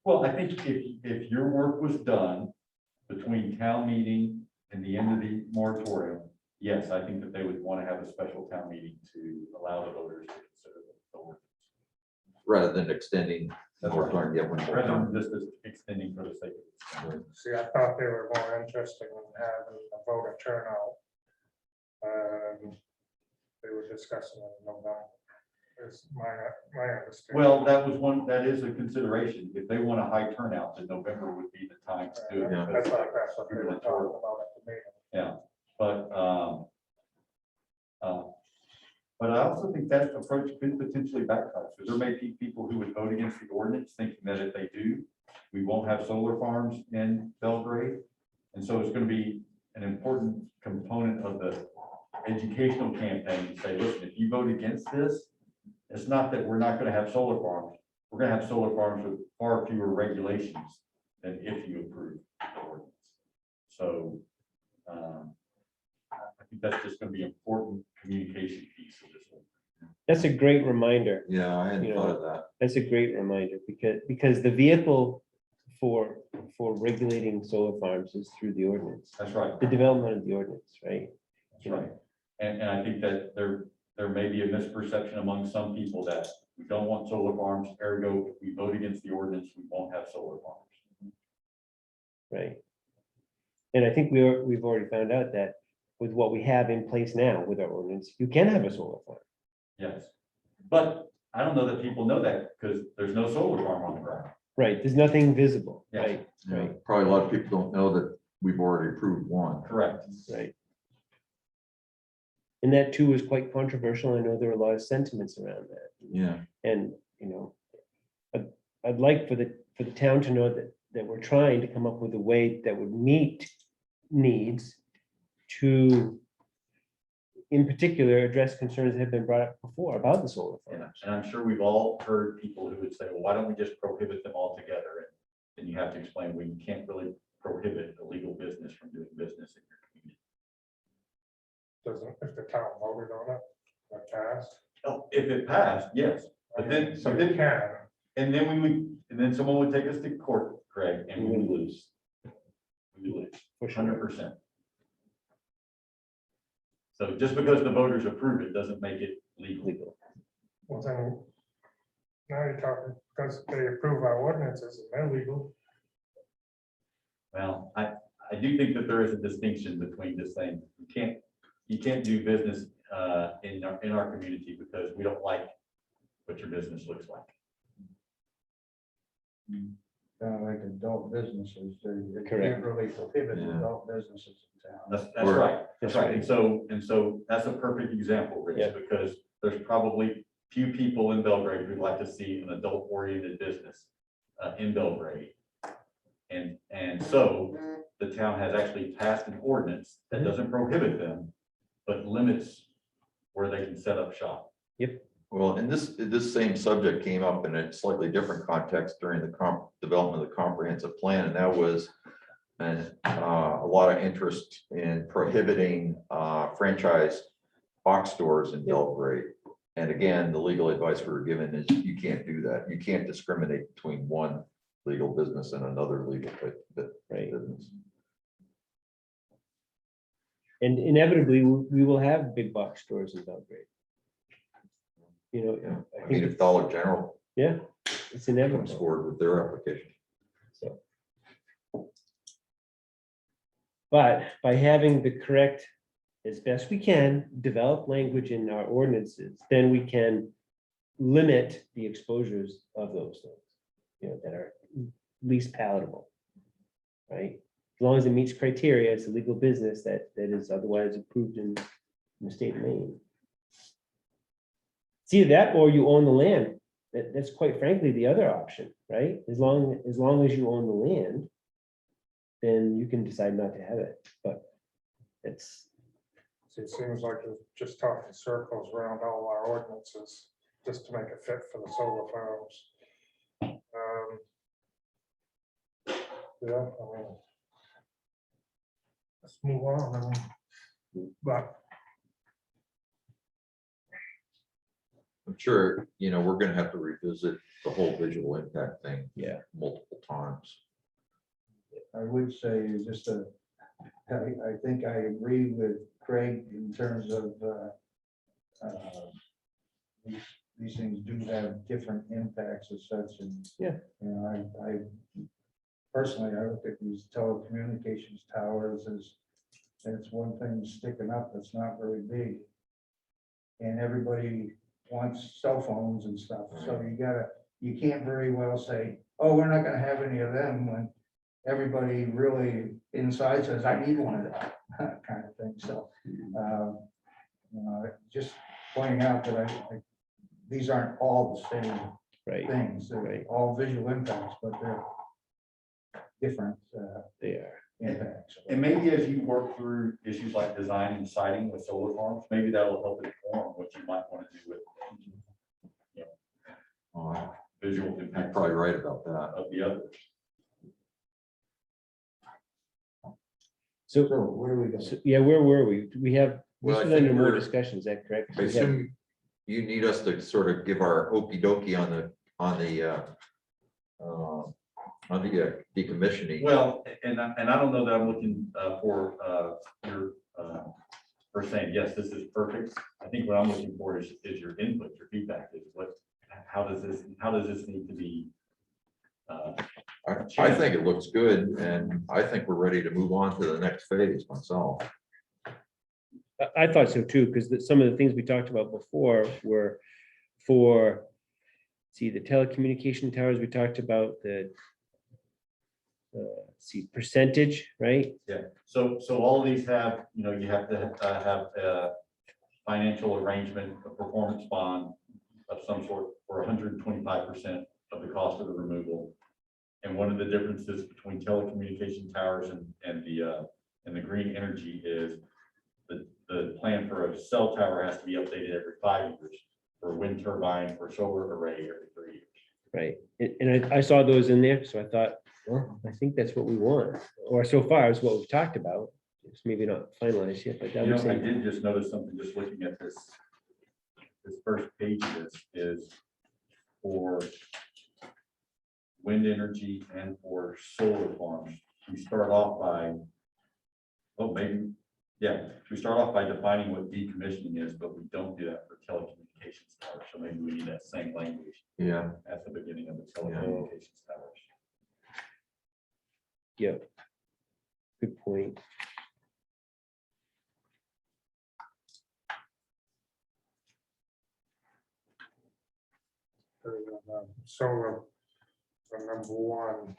Well, I think if your work was done between town meeting and the end of the moratorium, yes, I think that they would want to have a special town meeting to allow the voters to consider the ordinance. Rather than extending the That's right. moratorium yet one more Rather time. than just extending for the sake of extending. See, I thought they were more interested in having a voter turnout. They were discussing it in November. Is my understanding. Well, that is a consideration. If they want a high turnout, then November would be the time to do it. Yeah. That's what they were talking about at the meeting. Yeah, but I also think that approach could potentially backfire, because there may be people who would vote against the ordinance thinking that if they do, we won't have solar farms in Belgrade. And so it's going to be an important component of the educational campaign to say, listen, if you vote against this, it's not that we're not gonna have solar farms. We're gonna have solar farms with far fewer regulations than if you approve the ordinance. So, I think that's just gonna be an important communication piece of this one. That's a great reminder. Yeah, I hadn't You thought know, of that. That's a great reminder because the vehicle for regulating solar farms is through the ordinance, That's right. the development of the ordinance, right? That's right. And I think that there may be a misperception among some people that we don't want solar farms, ergo, if we vote against the ordinance, we won't have solar farms. Right. And I think we've already found out that with what we have in place now with our ordinance, you can have a solar farm. Yes. But I don't know that people know that because there's no solar farm on the ground. Right, there's nothing visible, Yes. right, Yeah, right, probably a lot of people don't know that we've already approved one. Correct. right. And that too was quite controversial. I know there were a lot of sentiments around that. Yeah, And, you know, I'd like for the town to know that we're trying to come up with a way that would meet needs to, in particular, address concerns that have been brought up before about the solar And farms. I'm sure we've all heard people who would say, well, why don't we just prohibit them altogether? And you have to explain, well, you can't really prohibit illegal business from doing business in your community. Doesn't, if the town voted on it, that passed. Oh, if it passed, yes, but then, So they can. and then someone would take us to court, Craig, and we would lose. We would lose, For sure. 100%. So just because the voters approve it doesn't make it legal. Legal. Well, then, now you're talking, because they approve our ordinances and they're legal. Well, I do think that there is a distinction between this thing. You can't do business in our community because we don't like what your business looks like. Like adult businesses, you Correct. can't really prohibit Yeah. adult businesses in town. That's Or- right. That's That's right. right. And so that's a perfect example, Yeah. Rich, because there's probably few people in Belgrade who'd like to see an adult oriented business in Belgrade. And so the town has actually passed an ordinance that doesn't prohibit them, but limits where they can set up shop. well, and this same subject came up in a slightly different context during the development of the comprehensive plan, and that was a lot of interest in prohibiting franchise box stores in Belgrade. And again, the legal advice we were given is you can't do that. You can't discriminate between one legal business and another legal Right. business. And inevitably, we will have big box stores in Belgrade. You know, Yeah, I I think mean, if it's, Dollar General yeah, it's comes inevitable. forward with their application. So. But by having the correct, as best we can, develop language in our ordinances, then we can limit the exposures of those things, you know, that are least palatable. Right? As long as it meets criteria, it's a legal business that is otherwise approved in the state of Maine. It's either that or you own the land. That's quite frankly the other option, right? As long as you own the land, then you can decide not to have it, but it's, So it seems like you're just talking circles around all our ordinances, just to make it fit for the solar farms. Yeah, I mean. Let's move on, I mean, but I'm sure, we're gonna have to revisit the whole visual impact thing yeah, multiple times. I would say just I think I agree with Craig in terms of these things do have different impacts as such, and Yeah. I personally, I look at these telecommunications towers as that's one thing sticking up that's not very big, and everybody wants cell phones and stuff, so you can't very well say, oh, we're not gonna have any of them when everybody really inside says, I need one of that kind of thing. So, just pointing out that these aren't all the same right, things. They're Right. all visual impacts, but they're different. they are. And maybe as you work through issues like design and siting with solar farms, maybe that'll help inform what you might want to do with, you know, Oh, visual you're impact probably right about that. of the others. So, So what do we got? yeah, where were we? We have, Well, I this is under think more we're- discussion, is that correct? I assume you need us to sort of give our okey dokey on the decommissioning. Well, and I don't know that I'm looking for your for saying, yes, this is perfect. I think what I'm looking for is your input, your feedback, is how does this need to be? I think it looks good, and I think we're ready to move on to the next phase myself. I thought so too, because some of the things we talked about before were for, see, the telecommunication towers, we talked about the see, percentage, right? Yeah, so all of these have, you have to have a financial arrangement, a performance bond of some sort for 125% of the cost of the removal. And one of the differences between telecommunication towers and the green energy is the plan for a cell tower has to be updated every 5 years, for a wind turbine, for a solar array every 3 years. Right, and I saw those in there, so I thought, well, I think that's what we want, or so far is what we've talked about. It's maybe not finalized yet, but that You was know, I it. did just notice something, just looking at this first page of this is for wind energy and for solar farms. We start off by, we start off by defining what decommissioning is, but we don't do that for telecommunications towers. So maybe we need that same language Yeah, at the beginning of the telecommunications towers. Yeah. Good point. Solar, number one.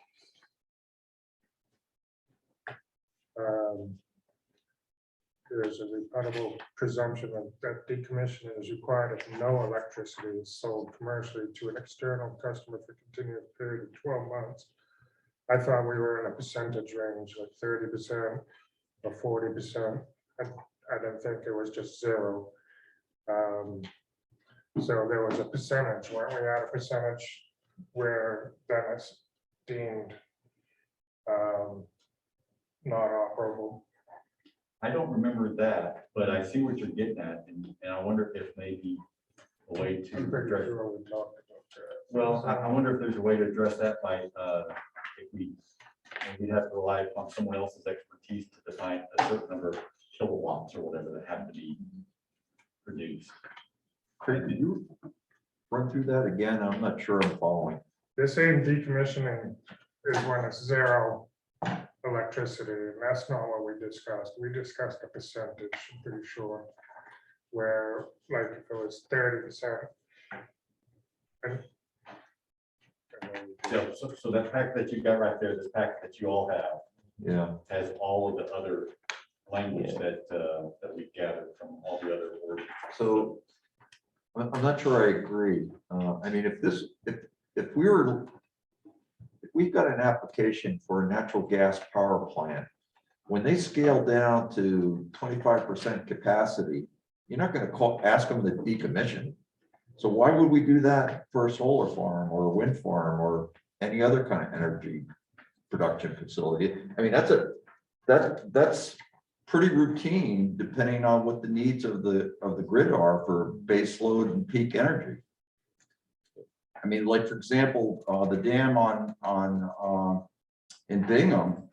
There's a rebuttable presumption that decommissioning is required if no electricity is sold commercially to an external customer for a continuous period of 12 months. I thought we were in a percentage range, like 30% or 40%. I didn't think it was just zero. So there was a percentage, weren't we at a percentage where then it's deemed not operable? I don't remember that, but I see what you're getting at, and I wonder if maybe a way to I'm pretty address. sure we talked about that. Well, I wonder if there's a way to address that by, if we'd have to rely upon someone else's expertise to define a certain number of kilowatts or whatever that have to be produced. Craig, could you run through that again? I'm not sure I'm following. They're saying decommissioning is when it's zero electricity, and that's not what we discussed. We discussed a percentage, I'm pretty sure, where like if it was 30%. So that pack that you got right there, this pack that you all have, Yeah, has all of the other language that we gathered from all the other words. so I'm not sure I agree. I mean, if we've got an application for a natural gas power plant, when they scale down to 25% capacity, you're not going to ask them to decommission. So why would we do that for a solar farm or a wind farm or any other kind of energy production facility? I mean, that's pretty routine depending on what the needs of the grid are for base load and peak energy. I mean, like, for example, the dam in Bingham,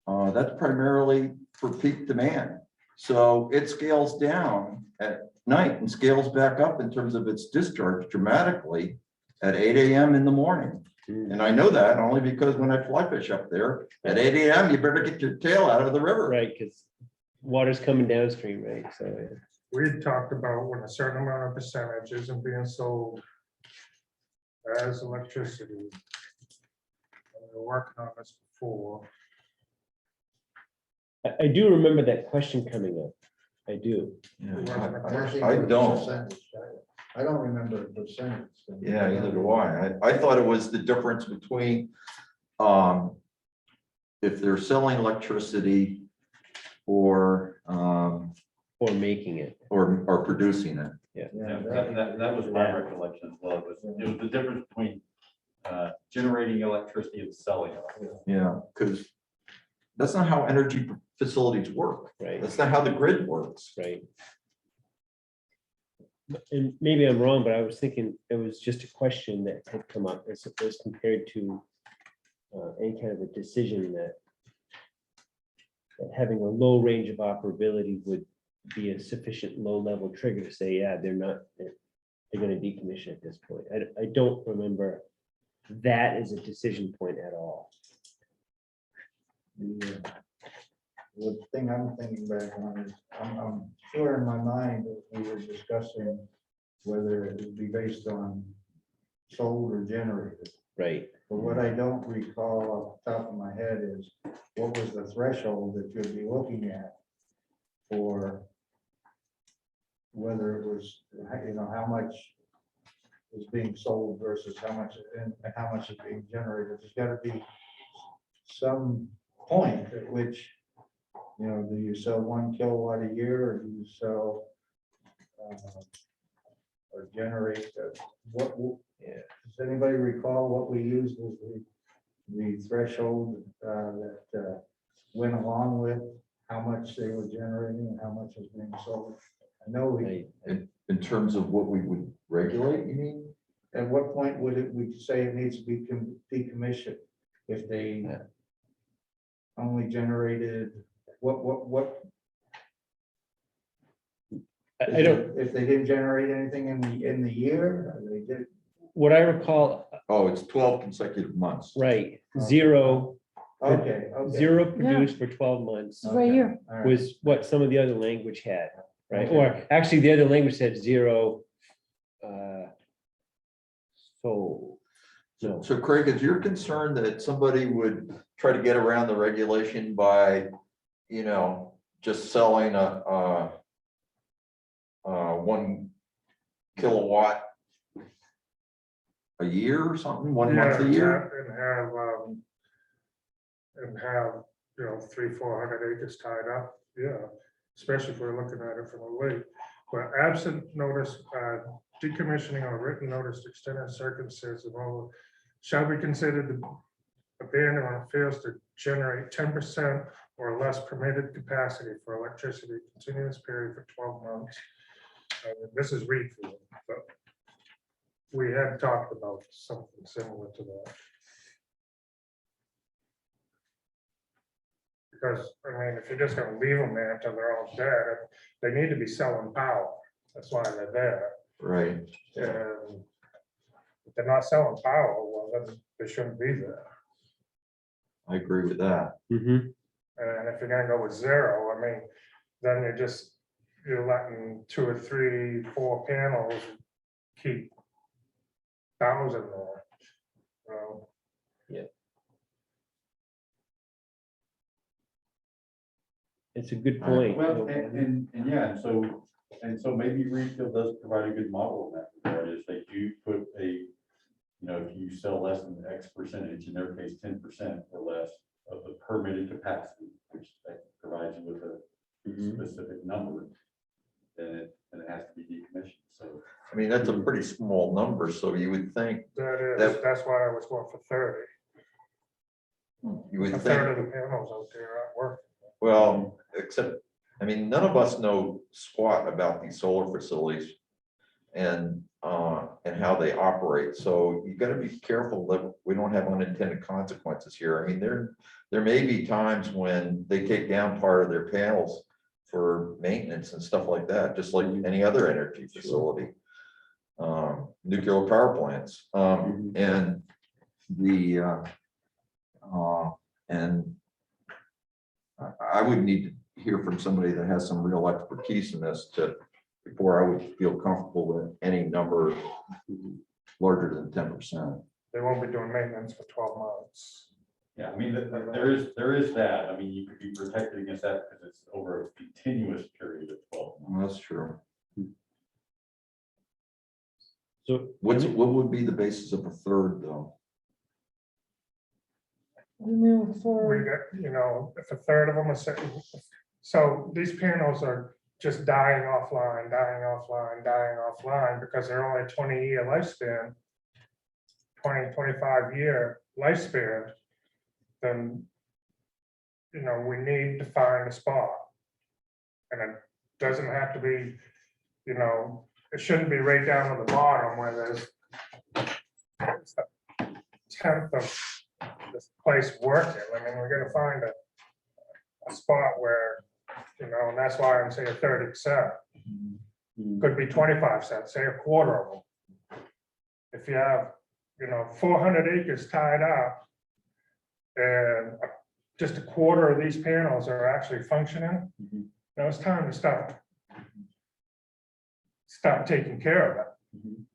that's primarily for peak demand. So it scales down at night and scales back up in terms of its discharge dramatically at 8 a.m. in the morning. And I know that only because when I fly fish up there at 8 a.m., you better get your tail out of the river. Right, because water's coming downstream, right? So We had talked about when a certain amount of percentage isn't being sold as electricity. We were working on this before. I do remember that question coming up. I do. Yeah, Attaching I the don't. percentage. I don't remember the percentage. Yeah, either do I. I thought it was the difference between, if they're selling electricity or, Or making it. or producing it. Yeah, that was my recollection as well. It was the difference between generating electricity and selling it. Yeah, because that's not how energy facilities work. Right, That's not how the grid works. right. And maybe I'm wrong, but I was thinking it was just a question that had come up as compared to any kind of a decision that having a low range of operability would be a sufficient low-level trigger to say, yeah, they're going to decommission at this point. I don't remember that as a decision point at all. The thing I'm thinking back on is, I'm sure in my mind that we were discussing whether it would be based on sold or generated. Right, But what I don't recall off the top of my head is what was the threshold that you'd be looking at for whether it was, how much is being sold versus how much is being generated. There's got to be some point at which, do you sell 1 kilowatt a year, or do you sell or generate what? Yeah. Does anybody recall what we used as the threshold that went along with how much they were generating and how much was being sold? I know we. right. In terms of what we would regulate, you mean? At what point would we say it needs to be decommissioned? If they Yeah. only generated, what? I don't, If they didn't generate anything in the year, they did. what I recall, Oh, it's 12 consecutive months. right, zero Okay. Zero produced for 12 months It's right here. All right. was what some of the other language had, right? Okay. Or actually, the other language said zero. So, no, So Craig, is your concern that somebody would try to get around the regulation by, just selling a 1 kilowatt a year or something, 1 month a Yeah, year? and have, 300-400 acres tied up, yeah, especially if we're looking at it from a lake. But absent notice, decommissioning or written notice to extend in circumstances of shall be considered abandonment fails to generate 10% or less permitted capacity for electricity continuous period for 12 months. This is Reedfield, but we had talked about something similar to that. Because, if you're just gonna leave them there until they're all dead, they need to be selling power. That's why they're there. Right. And if they're not selling power, well, then they shouldn't be there. I agree with that. mhm, And if you're gonna go with zero, then you're letting 2 or 3, 4 panels keep 1,000 there. So, it's a good All right. point. Well, and so maybe Reedfield does provide a good model in that regard, is they do put if you sell less than X percentage, in their case, 10% or less of the permitted capacity, which that provides you with a Mhm. specific number, then it has to be decommissioned, so. That's a pretty small number, so you would think, that's why I was going for 30. you would A think, third of the panels out there aren't working. well, except, none of us know squat about these solar facilities and how they operate. So you gotta be careful that we don't have unintended consequences here. There may be times when they take down part of their panels for maintenance and stuff like that, just like any other energy facility. Nuclear power plants, and I would need to hear from somebody that has some real expertise in this before I would feel comfortable with any number larger than 10%. They won't be doing maintenance for 12 months. Yeah, there is that. You could be protected against that because it's over a continuous period of 12 months. Well, that's true. So What would be the basis of a third, though? We move We for, got, you know, if a third of them are sitting, so these panels are just dying offline, because they're only 20-year lifespan. 25-year lifespan, then, you know, we need to find a spot. And it doesn't have to be, you know, it shouldn't be right down to the bottom where there's a tenth of this place working. I mean, we're gonna find a spot where, you know, and that's why I'm saying 30%. Could be 25 cents, say a quarter of them. If you have, you know, 400 acres tied up, and just a quarter of these panels are actually functioning, now it's time to start taking care of it.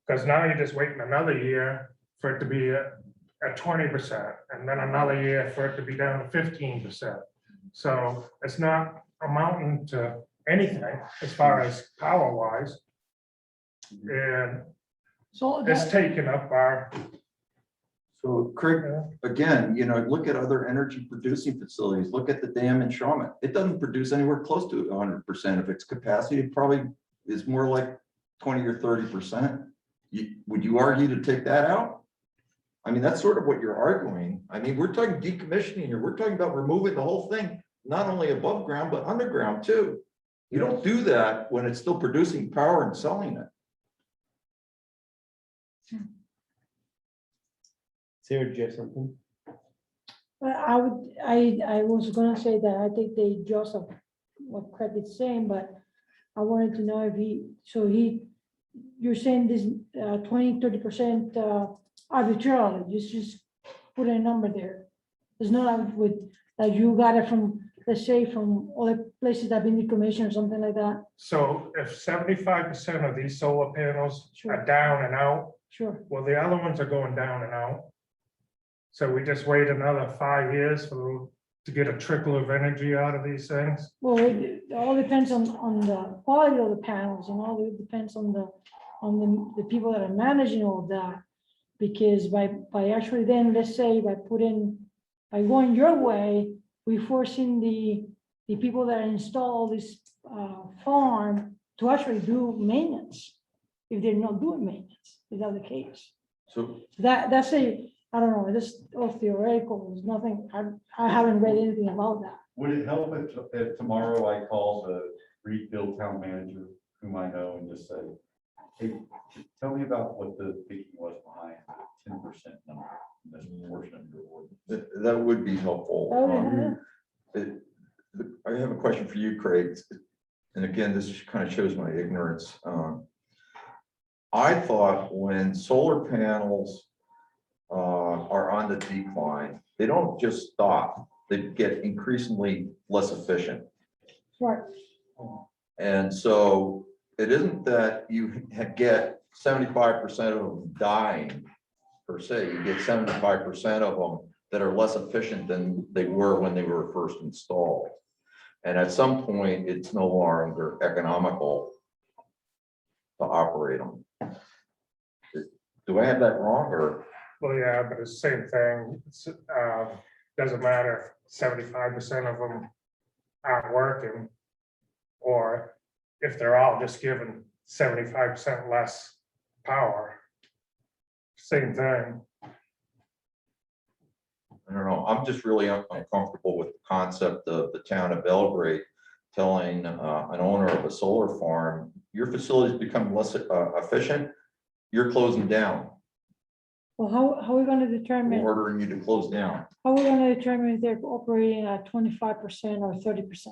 Because now you're just waiting another year for it to be at 20%, and then another year for it to be down to 15%. So it's not amounting to anything as far as power wise. And so it's that, taken up our, So Craig, again, you know, look at other energy producing facilities, look at the dam in Shawmut. It doesn't produce anywhere close to 100% of its capacity. It probably is more like 20 or 30%. Would you argue to take that out? I mean, that's sort of what you're arguing. I mean, we're talking decommissioning here. We're talking about removing the whole thing, not only above ground, but underground too. You don't do that when it's still producing power and selling it. Sarah, do you have something? but I was gonna say that I think they just of what Craig is saying, but I wanted to know if you're saying this 20-30% arbitrarily, just put a number there. It's not like you got it from, let's say, from other places that have been decommissioned or something like that. so if 75% of these solar panels Sure. are down and out, Sure. well, the other ones are going down and out. So we just wait another 5 years to get a trickle of energy out of these things. Well, it all depends on the quality of the panels, and all it depends on the people that are managing all of that. Because by actually then, let's say by going your way, we forcing the people that install this farm to actually do maintenance. If they're not doing maintenance, is that the case? So That's I don't know, it's all theoretical, there's nothing, I haven't read anything about that. Would it help if tomorrow I call the Reedfield town manager, whom I know, and just say, hey, tell me about what the thinking was behind the 10% number in this portion of your ordinance? that would be helpful. Oh, yeah. I have a question for you, Craig. And again, this kind of shows my ignorance. I thought when solar panels are on the decline, they don't just stop, they get increasingly less efficient. Right, And so it isn't that you get 75% of them dying per se, you get 75% of them that are less efficient than they were when they were first installed. And at some point, it's no longer economical to operate them. Do I have that wrong, or? Well, yeah, but it's the same thing. It's, doesn't matter if 75% of them aren't working, or if they're all just given 75% less power. Same thing. I don't know, I'm just really uncomfortable with the concept of the town of Belgrade telling an owner of a solar farm, your facilities become less efficient, you're closing down, well, how are we gonna we're determine, ordering you to close down. how are we gonna determine if they're operating at 25% or 30%?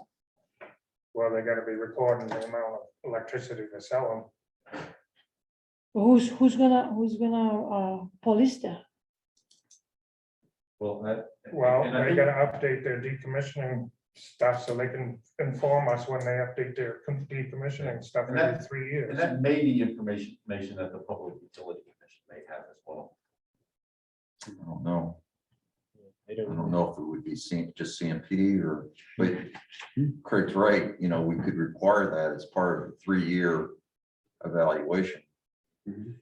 Well, they gotta be recording the amount of electricity they're selling. Who's gonna police that? Well, Well, and I they think- gotta update their decommissioning stuff so they can inform us when they update their decommissioning stuff And every that- 3 years. And that may be information that the Public Utility Commission may have as well. I don't know. I I don't don't know. know if it would be just CMP or, but Craig's right, you know, we could require that as part of a 3-year evaluation. Mhm.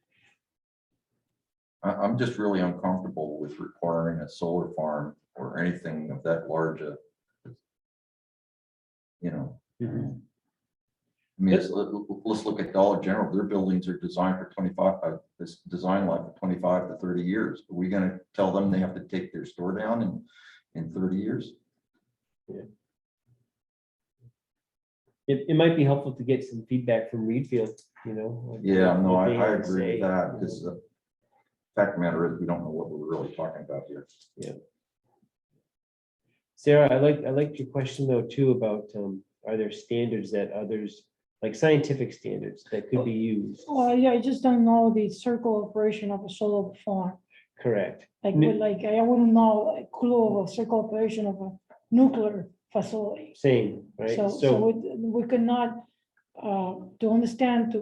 I'm just really uncomfortable with requiring a solar farm or anything of that large, you know. Mhm. I mean, let's look at Dollar General. Their buildings are designed for 25, this design life of 25 to 30 years. Are we gonna tell them they have to take their store down in 30 years? It might be helpful to get some feedback from Reedfield, you know. what- Yeah, no, what they I have to agree say, with that, you know. because the fact of the matter is, we don't know what we're really talking about here. Sarah, I liked your question though too about, are there standards that others, like scientific standards that could be used? Oh, yeah, I just don't know the circle operation of a solar farm. Correct. Like, N- I wouldn't know a clue of a circle operation of a nuclear facility. Same, right? So we could not, to understand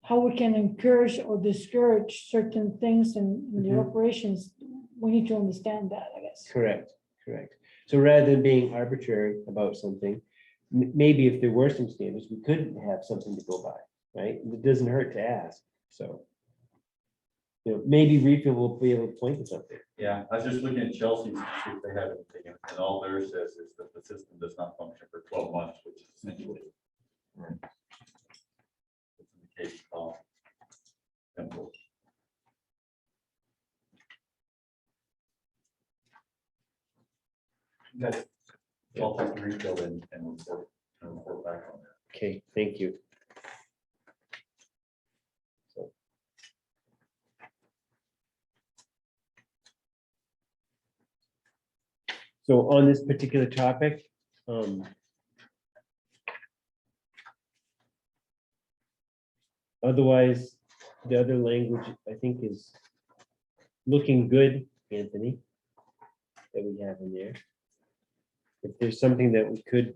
how we can encourage or discourage certain things in the Mhm. operations, we need to understand that, I guess. Correct, correct. So rather than being arbitrary about something, maybe if there were some standards, we could have something to go by, right? It doesn't hurt to ask, so. You know, maybe Reedfield will be able to point to something. Yeah, I was just looking at Chelsea's, to see if they have anything, and all theirs says is that the system does not function for 12 months, which is essentially. Right. It's in the case of simple. Okay, so I'll take the refill and report back on that. Okay, thank you. So on this particular topic, otherwise, the other language, I think, is looking good, Anthony, that we have in there. If there's something that we could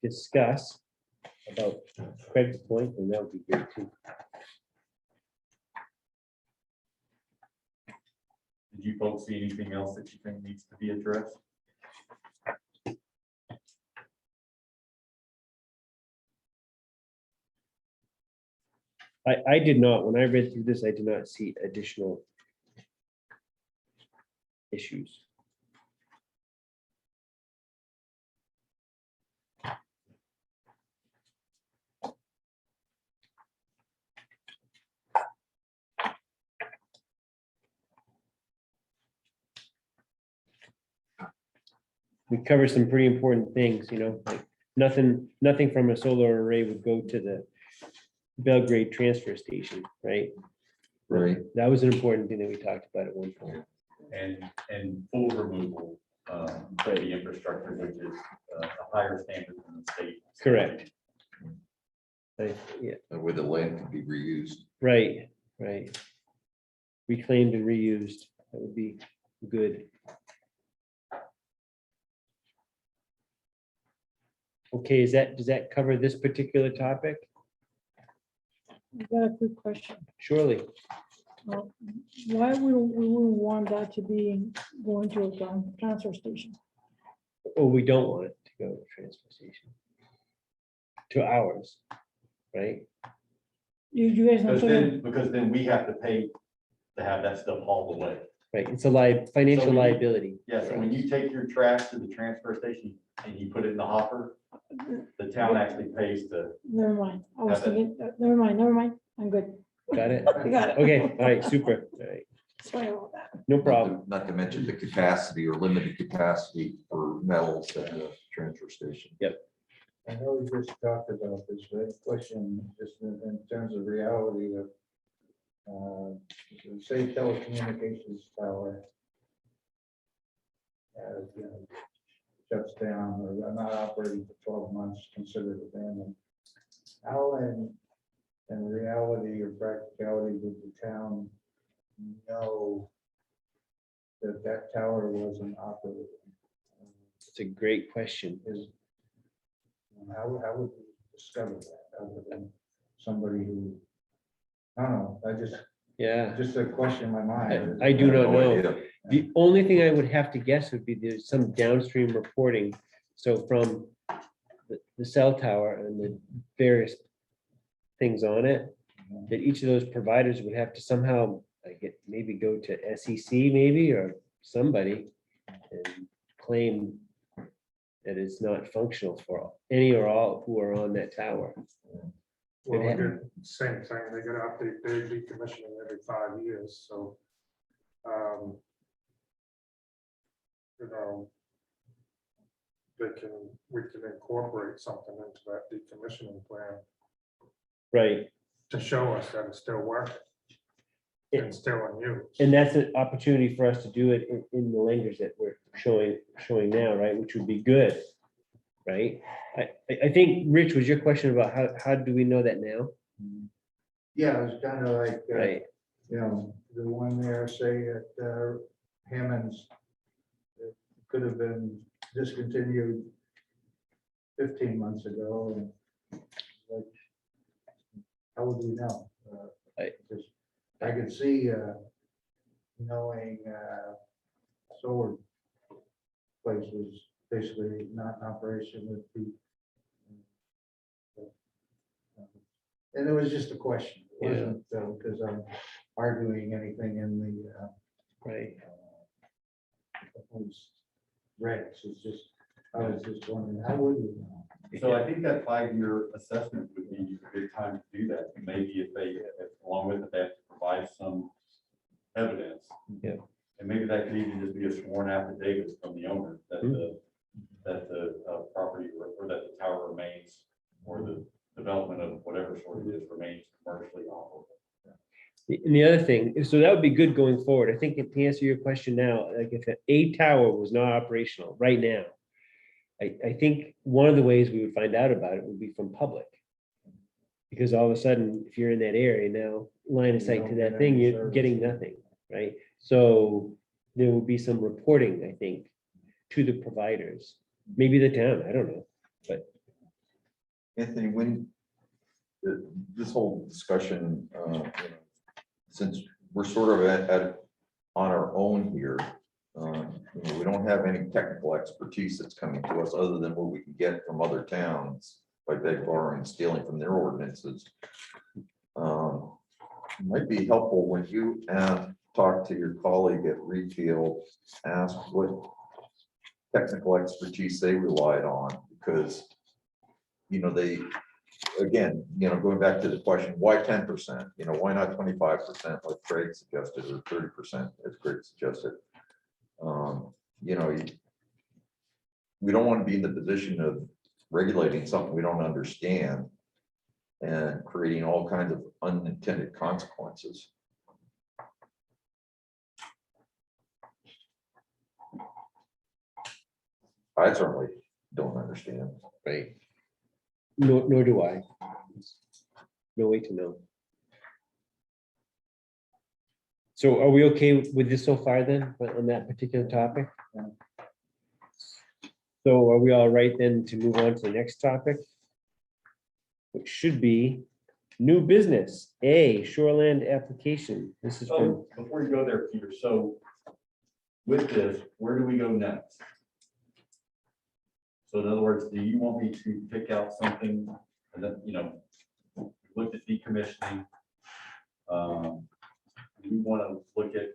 discuss about Craig's point, then that would be great too. Did you folks see anything else that you think needs to be addressed? I did not, when I read through this, I did not see additional issues. We cover some pretty important things, you know, like nothing from a solar array would go to the Belgrade transfer station, right? Right. That was an important thing that we talked about at one point. And full removal of the infrastructure, which is a higher standard than the state. Correct. Yeah, And where the land can be reused. right. Reclaimed and reused, that would be good. Okay, does that cover this particular topic? I got a quick question. Surely. Why would we want that to be going to a transfer station? Oh, we don't want it to go to the transfer station. To ours, right? You guys know. Because then we have to pay to have that stuff hauled away. Right, it's a financial So we- liability. Yes, and when you take your trash to the transfer station and you put it in the hopper, the town actually pays to. Never mind. I was Have it. thinking, never mind. I'm good. Got it? I got it. Okay, all right, super. All right, Sorry about that. no problem. Not to mention the capacity or limited capacity for metals at the transfer station. I know we just talked about this, but question just in terms of reality of, say telecommunications tower. You know, shuts down or not operating for 12 months, considered abandoned. How in reality or practicality would the town know that that tower wasn't operating? It's a great question. How would we discover that other than somebody who, I don't know, Yeah, just a question in my mind. I do not No know. idea. The only thing I would have to guess would be there's some downstream reporting. So from the cell tower and the various things on it, that each of those providers would have to somehow like it, maybe go to SEC maybe, or somebody and claim that it's not functional for any or all who are on that tower. Well, It again, same thing, they gotta update their decommissioning every 5 years, so. You know. We can incorporate something into that decommissioning plan Right, to show us that it's still working. And still in use. and that's an opportunity for us to do it in the language that we're showing now, right, which would be good, right? I think, Rich, was your question about how do we know that now? Yeah, it was kind of like, Right, you know, the one there, say at Hammond's, it could have been discontinued 15 months ago. And like, how would we know? Right. Just, I could see knowing solar place was basically not in operation with the. And it was just a question. It wasn't because I'm arguing anything in the right. proposed regs. It's just, I was just wondering, how would we know? So I think that 5-year assessment would be a good time to do that. Maybe if along with it, they have to provide some evidence. Yeah. And maybe that could even just be a sworn affidavit from the owner that the property or that the tower remains, or the development of whatever sort it is remains commercially operable. And the other thing, so that would be good going forward. I think to answer your question now, like if a tower was not operational right now, I think one of the ways we would find out about it would be from public. Because all of a sudden, if you're in that area now, line of sight to that thing, you're getting nothing, right? So there will be some reporting, I think, to the providers, maybe the town, I don't know, but. Anthony, when this whole discussion, you know, since we're sort of on our own here, you know, we don't have any technical expertise that's coming to us other than what we can get from other towns by beg, borrowing, stealing from their ordinances. Might be helpful when you talk to your colleague at Reedfield, ask what technical expertise they relied on, because you know, they, again, you know, going back to the question, why 10%? You know, why not 25% like Craig suggested, or 30% as Craig suggested? You know, we don't want to be in the position of regulating something we don't understand and creating all kinds of unintended consequences. I certainly don't understand. Right. Nor do I. No way to know. So are we okay with this so far then, on that particular topic? So are we all right then to move on to the next topic? Which should be new business, Shoreline application. This is from, So before you go there, Peter, so with this, where do we go next? So in other words, do you want me to pick out something and then, you know, we looked at decommissioning. We want to look at,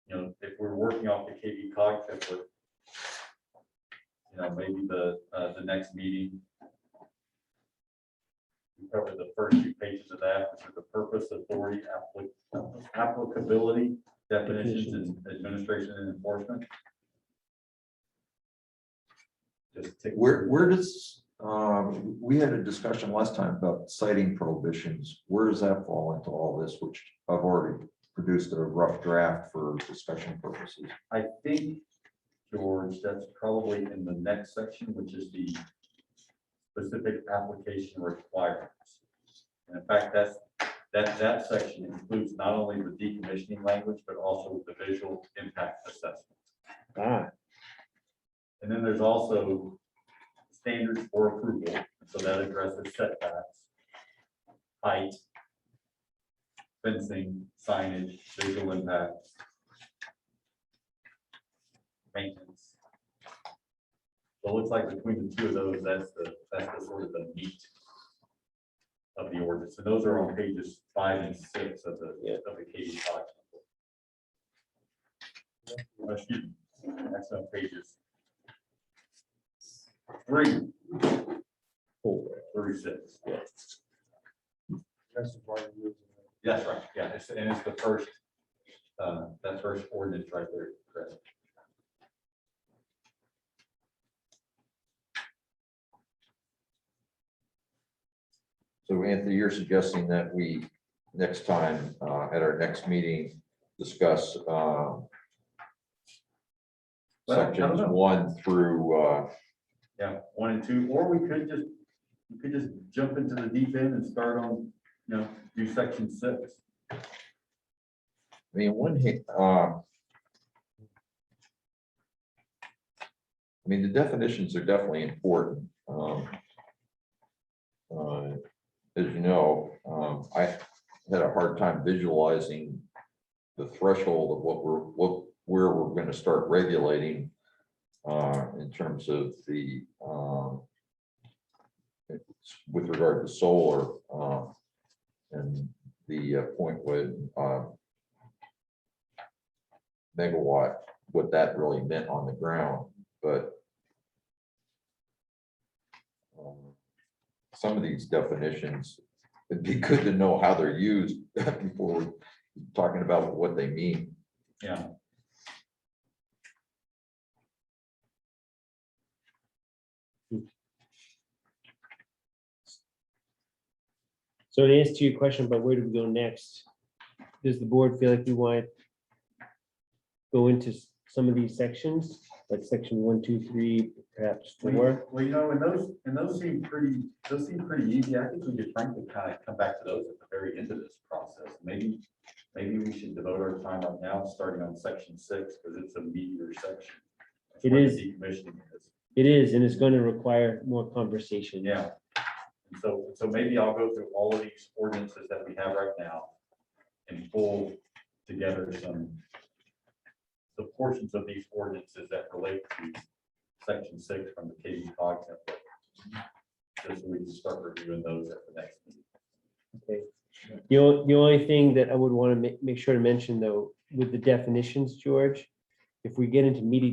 you know, if we're working off the KV cog template, you know, maybe the next meeting. We cover the first 2 pages of that, which are the purpose, authority, applicability, definitions, and administration and enforcement. Just take. Where does, we had a discussion last time about citing prohibitions. Where does that fall into all this, which I've already produced a rough draft for discussion purposes? I think, George, that's probably in the next section, which is the specific application requirements. And in fact, that section includes not only the decommissioning language, but also the visual impact assessment. And then there's also standards for approval. So that addresses setbacks, height, fencing, signage, visual impact, maintenance. So it looks like between the 2 of those, that's the sort of the meat of the ordinance, and those are on pages 5 and 6 of the KB document. Excuse me, that's on pages 3 through 6. That's why you're using it. That's right, yeah, and it's the first, that first ordinance right there, Chris. So Anthony, you're suggesting that we, next time, at our next meeting, discuss Well, I don't sections know. 1 through, Yeah, 1 and 2, or we could just jump into the deep end and start on, do section 6. I mean, I mean, the definitions are definitely important. As you know, I had a hard time visualizing the threshold of where we're going to start regulating in terms of the with regard to solar and the point with megawatt, what that really meant on the ground, but some of these definitions, it'd be good to know how they're used before we're talking about what they mean. Yeah. So to answer your question about where do we go next, does the board feel like we want to go into some of these sections, like section 1, 2, 3, perhaps 4? Well, and those seem pretty easy. I think we could frankly kind of come back to those at the very end of this process. Maybe we should devote our time right now, starting on section 6, because it's a meatier section. That's It where the is. decommissioning is. It is, and it's going to require more conversation. Yeah. And so maybe I'll go through all of these ordinances that we have right now and pull together the portions of these ordinances that relate to section 6 from the KB cog template. Just so we can start reviewing those at the next meeting. Okay. The only thing that I would want to make sure to mention, though, with the definitions, George, if we get into meaty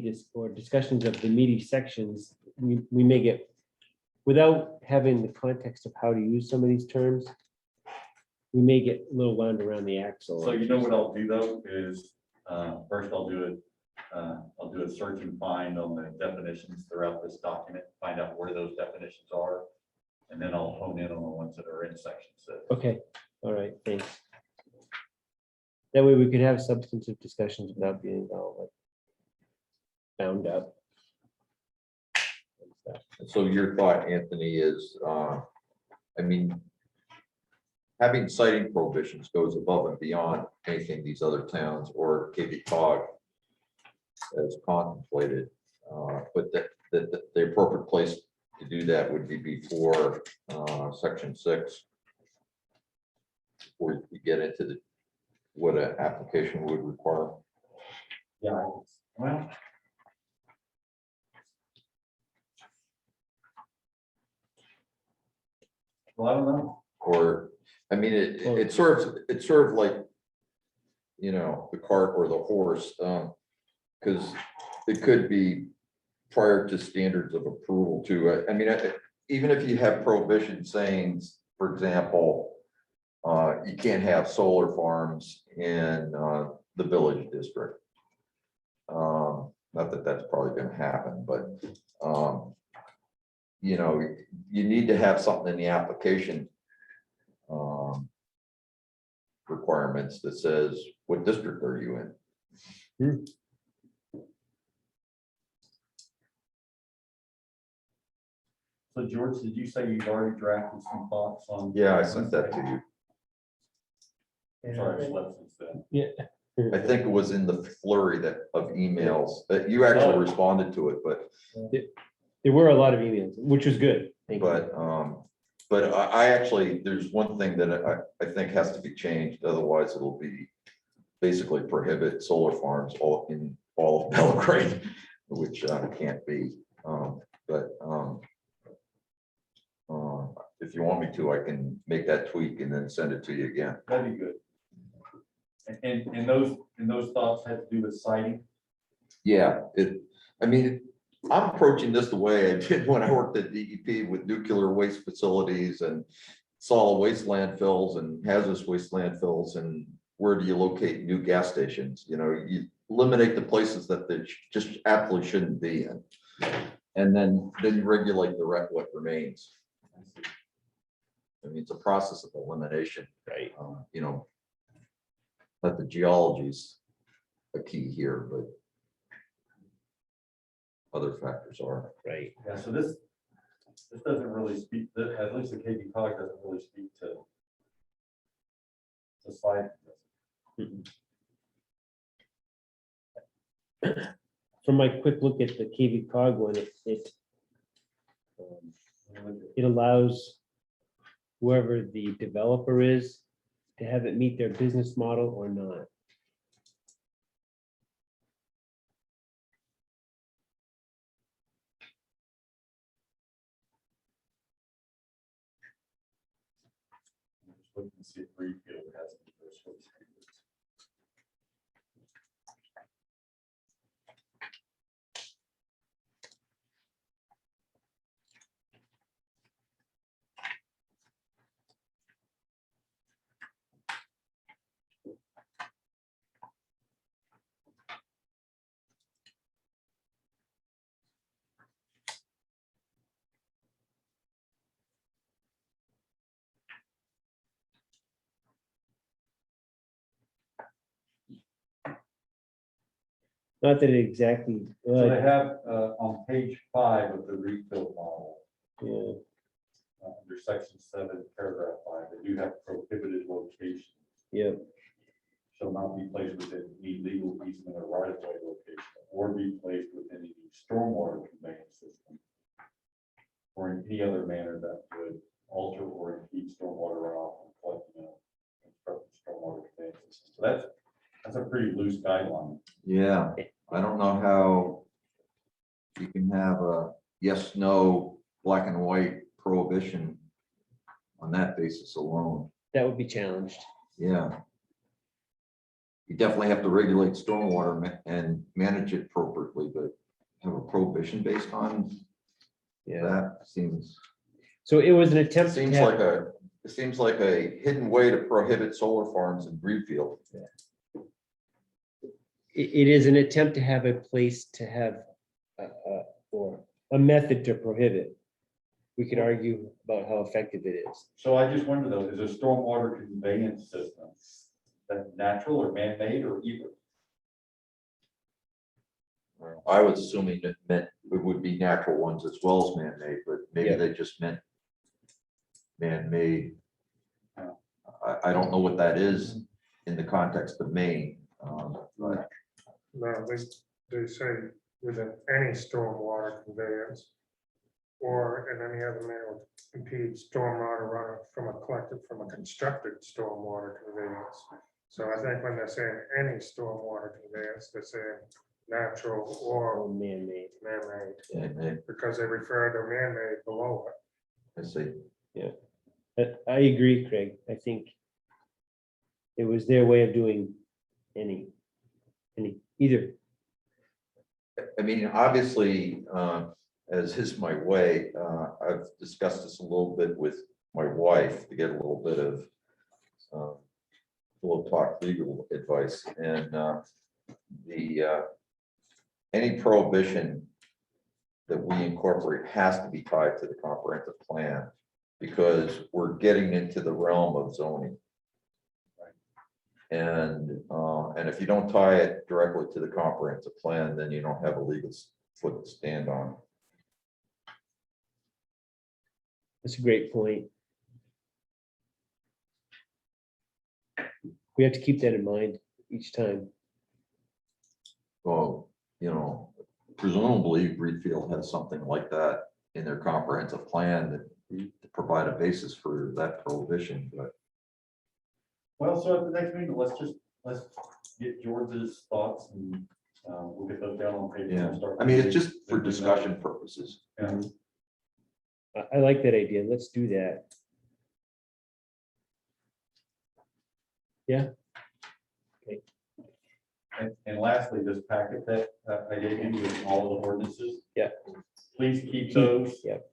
discussions of the meaty sections, we may get, without having the context of how to use some of these terms, we may get a little wound around the axle. So you know what I'll do though is first I'll do a search and find on the definitions throughout this document, find out where those definitions are, and then I'll hone in on the ones that are in section 6. Okay, all right, thanks. That way we could have substantive discussions without being all like bound up. So your thought, Anthony, is, I mean, having citing prohibitions goes above and beyond anything these other towns or KB cog has contemplated. But the appropriate place to do that would be before section 6. Before you get into what an application would require. Yeah. Well, I don't know. Or, I mean, it's sort of like, you know, the cart or the horse, because it could be prior to standards of approval too. I mean, even if you have prohibition saying, for example, you can't have solar farms in the village district. Not that that's probably going to happen, but you know, you need to have something in the application requirements that says, what district are you in? So George, did you say you've already drafted some thoughts on? Yeah, I sent that to you. And I Sorry, I think- slept since then. Yeah. I think it was in the flurry of emails that you actually Oh. responded to it, but There were a lot of emails, which was good. Thank you. but I actually, there's one thing that I think has to be changed, otherwise it'll be basically prohibit solar farms in all of Belgrade, which can't be. But if you want me to, I can make that tweak and then send it to you again. That'd be good. And those thoughts had to do with siting. Yeah, I mean, I'm approaching this the way I did when I worked at DEP with nuclear waste facilities and solid waste landfills and hazardous waste landfills, and where do you locate new gas stations? You know, you eliminate the places that they just absolutely shouldn't be in. And then you regulate what remains. I mean, it's a process of elimination. Right. You know, that the geology's a key here, but other factors are. Right. Yeah, so this doesn't really speak, at least the KB cog doesn't really speak to site. From my quick look at the KV cog one, it allows whoever the developer is to have it meet their business model or not. I'm just looking to see if Greenfield has any of those sorts of standards. Not that it exactly. So they have on page 5 of the refill model, Yeah, under section 7, paragraph 5, they do have prohibited locations yeah, shall not be placed within any legal easement or right of way location, or be placed within any stormwater conveyance system, or in any other manner that would alter or impede stormwater runoff and collecting and constructing stormwater conveyance system. So that's a pretty loose guideline. Yeah, I don't know how you can have a yes, no, black and white prohibition on that basis alone. that would be challenged. Yeah. You definitely have to regulate stormwater and manage it appropriately, but have a prohibition based on Yeah, that seems, so it was an attempt to have, it seems like a hidden way to prohibit solar farms in Greenfield. it is an attempt to have a place to have or a method to prohibit. We could argue about how effective it is. So I just wonder though, is a stormwater conveyance system that natural or man-made or either? I was assuming it meant it would be natural ones as well as man-made, but maybe Yeah. they just meant man-made. I don't know what that is in the context of Maine. But No, they say within any stormwater conveyance or in any other manner would impede stormwater runoff from a constructed stormwater conveyance. So I think when they're saying any stormwater conveyance, they're saying natural Or or man-made. man-made, yeah, because they refer to man-made below it. I see. I agree, Craig. I think it was their way of doing any either. I mean, obviously, as is my way, I've discussed this a little bit with my wife to get a little bit of little talk legal advice, and any prohibition that we incorporate has to be tied to the comprehensive plan, because we're getting into the realm of zoning. And if you don't tie it directly to the comprehensive plan, then you don't have a legal foot to stand on. That's a great point. We have to keep that in mind each time. So, presumably Greenfield has something like that in their comprehensive plan that to provide a basis for that prohibition, but Well, so at the next meeting, let's get George's thoughts and we'll get those down on paper. yeah, and start I mean, it's thinking- just for discussion purposes. Yeah. I like that idea. Let's do that. And lastly, this packet that I gave you with all the ordinances. Yeah. Please keep those. Yep.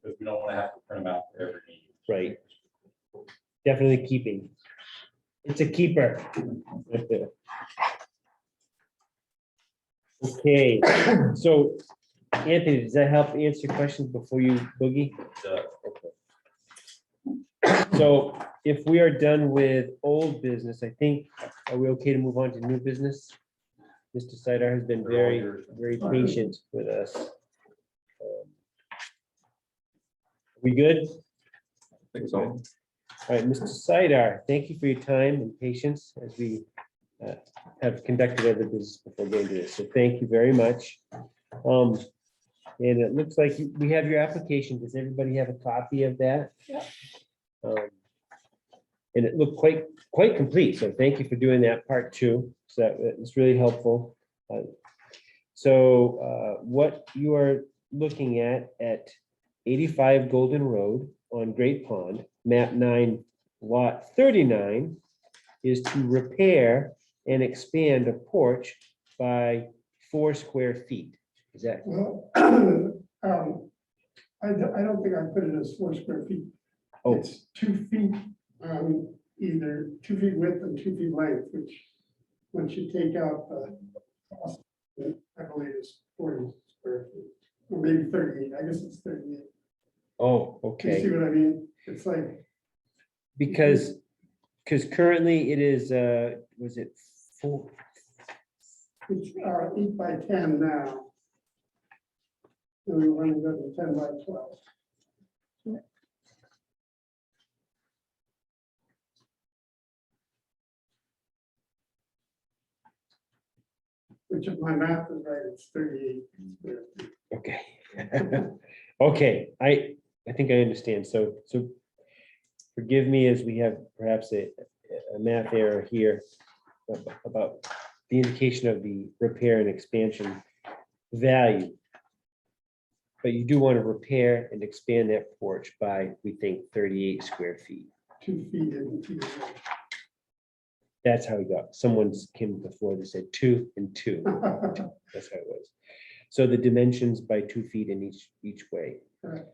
Because we don't want to have to print them out for every meeting. Right. Definitely keeping. It's a keeper. Okay, so Anthony, does that help answer questions before you boogie? So if we are done with old business, I think, are we okay to move on to new business? Mr. Sidar has been very patient with us. We good? think so. All right, Mr. Sidar, thank you for your time and patience as we have conducted other business before getting to this. So thank you very much. And it looks like we have your application. Does everybody have a copy of that? Yeah. And it looked quite complete. So thank you for doing that part too. So that is really helpful. So what you are looking at 85 Golden Road on Great Pond, map 9, lot 39, is to repair and expand a porch by 4 square feet. Is that, Well, I don't think I put it as 4 square feet. oh, It's 2 feet, either 2 feet width and 2 feet length, which, once you take out, I believe is 40 square feet, or maybe 38, I guess it's 38. oh, Do you see okay. what I mean? It's like, Because currently it is, was it 4? it's 8 by 10 now. And we want to go to 10 by 12. Which if my math is right, it's 38 square feet. Okay. Okay, I think I understand. So forgive me as we have perhaps a math error here about the indication of the repair and expansion value. But you do want to repair and expand that porch by, we think, 38 square feet. 2 feet in each. That's how we got, someone's came before, they said 2 and 2. That's how it was. So the dimensions by 2 feet in each way. Correct.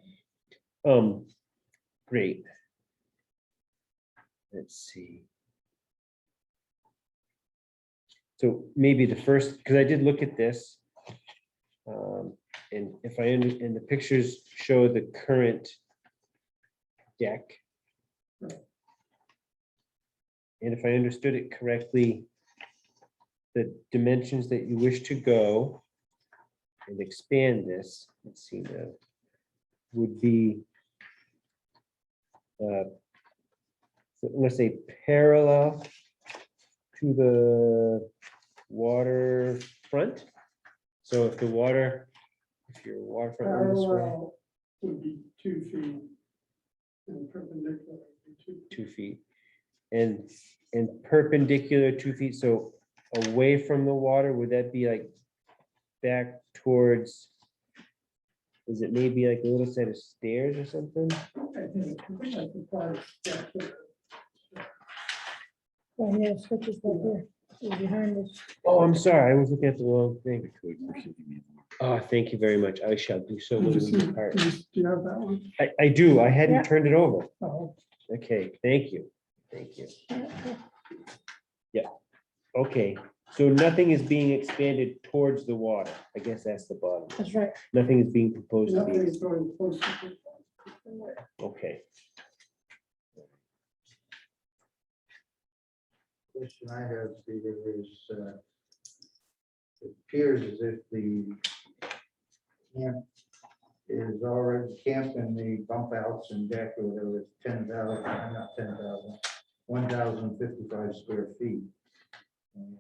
Great. Let's see. So maybe the first, because I did look at this. And if and the pictures show the current deck. And if I understood it correctly, the dimensions that you wish to go and expand this, let's see now, would be, let's say parallel to the waterfront. So if your waterfront were this way, Parallel would be 2 feet. And perpendicular would be 2 feet. 2 feet, and perpendicular 2 feet, so away from the water, would that be like back towards, is it maybe like a little set of stairs or something? I think it's like the part of step to- Oh, yeah, switch is right here, it's behind us. Oh, I'm sorry, I was looking at the wrong thing. Oh, thank you very much. I shall do so. Do you little see- part. do you have that one? I do. I Yeah. hadn't turned it over. Oh, Okay, thank you. Thank you. Yeah. Okay, so nothing is being expanded towards the water. I guess that's the bottom. That's right. Nothing is being proposed to nothing be. is going close to. Okay, Question I have, Peter, is, it appears as if the camp is already camped in the bump outs and deck or whatever, it's 10,000, not 10,000, 1,055 square feet. And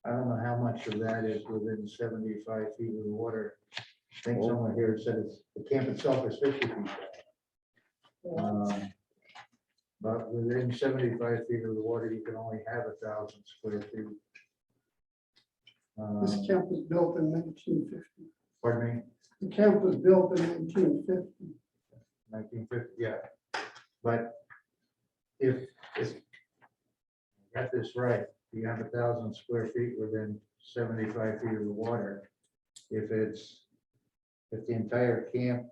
I don't know how much of that is within 75 feet of the water. I think someone here said it's, the camp itself is 50 feet. But within 75 feet of the water, you can only have 1,000 square feet. This camp was built in 1950. Pardon me, The camp was built in 1950. 1950, yeah. But if I got this right, you have 1,000 square feet within 75 feet of the water. If the entire camp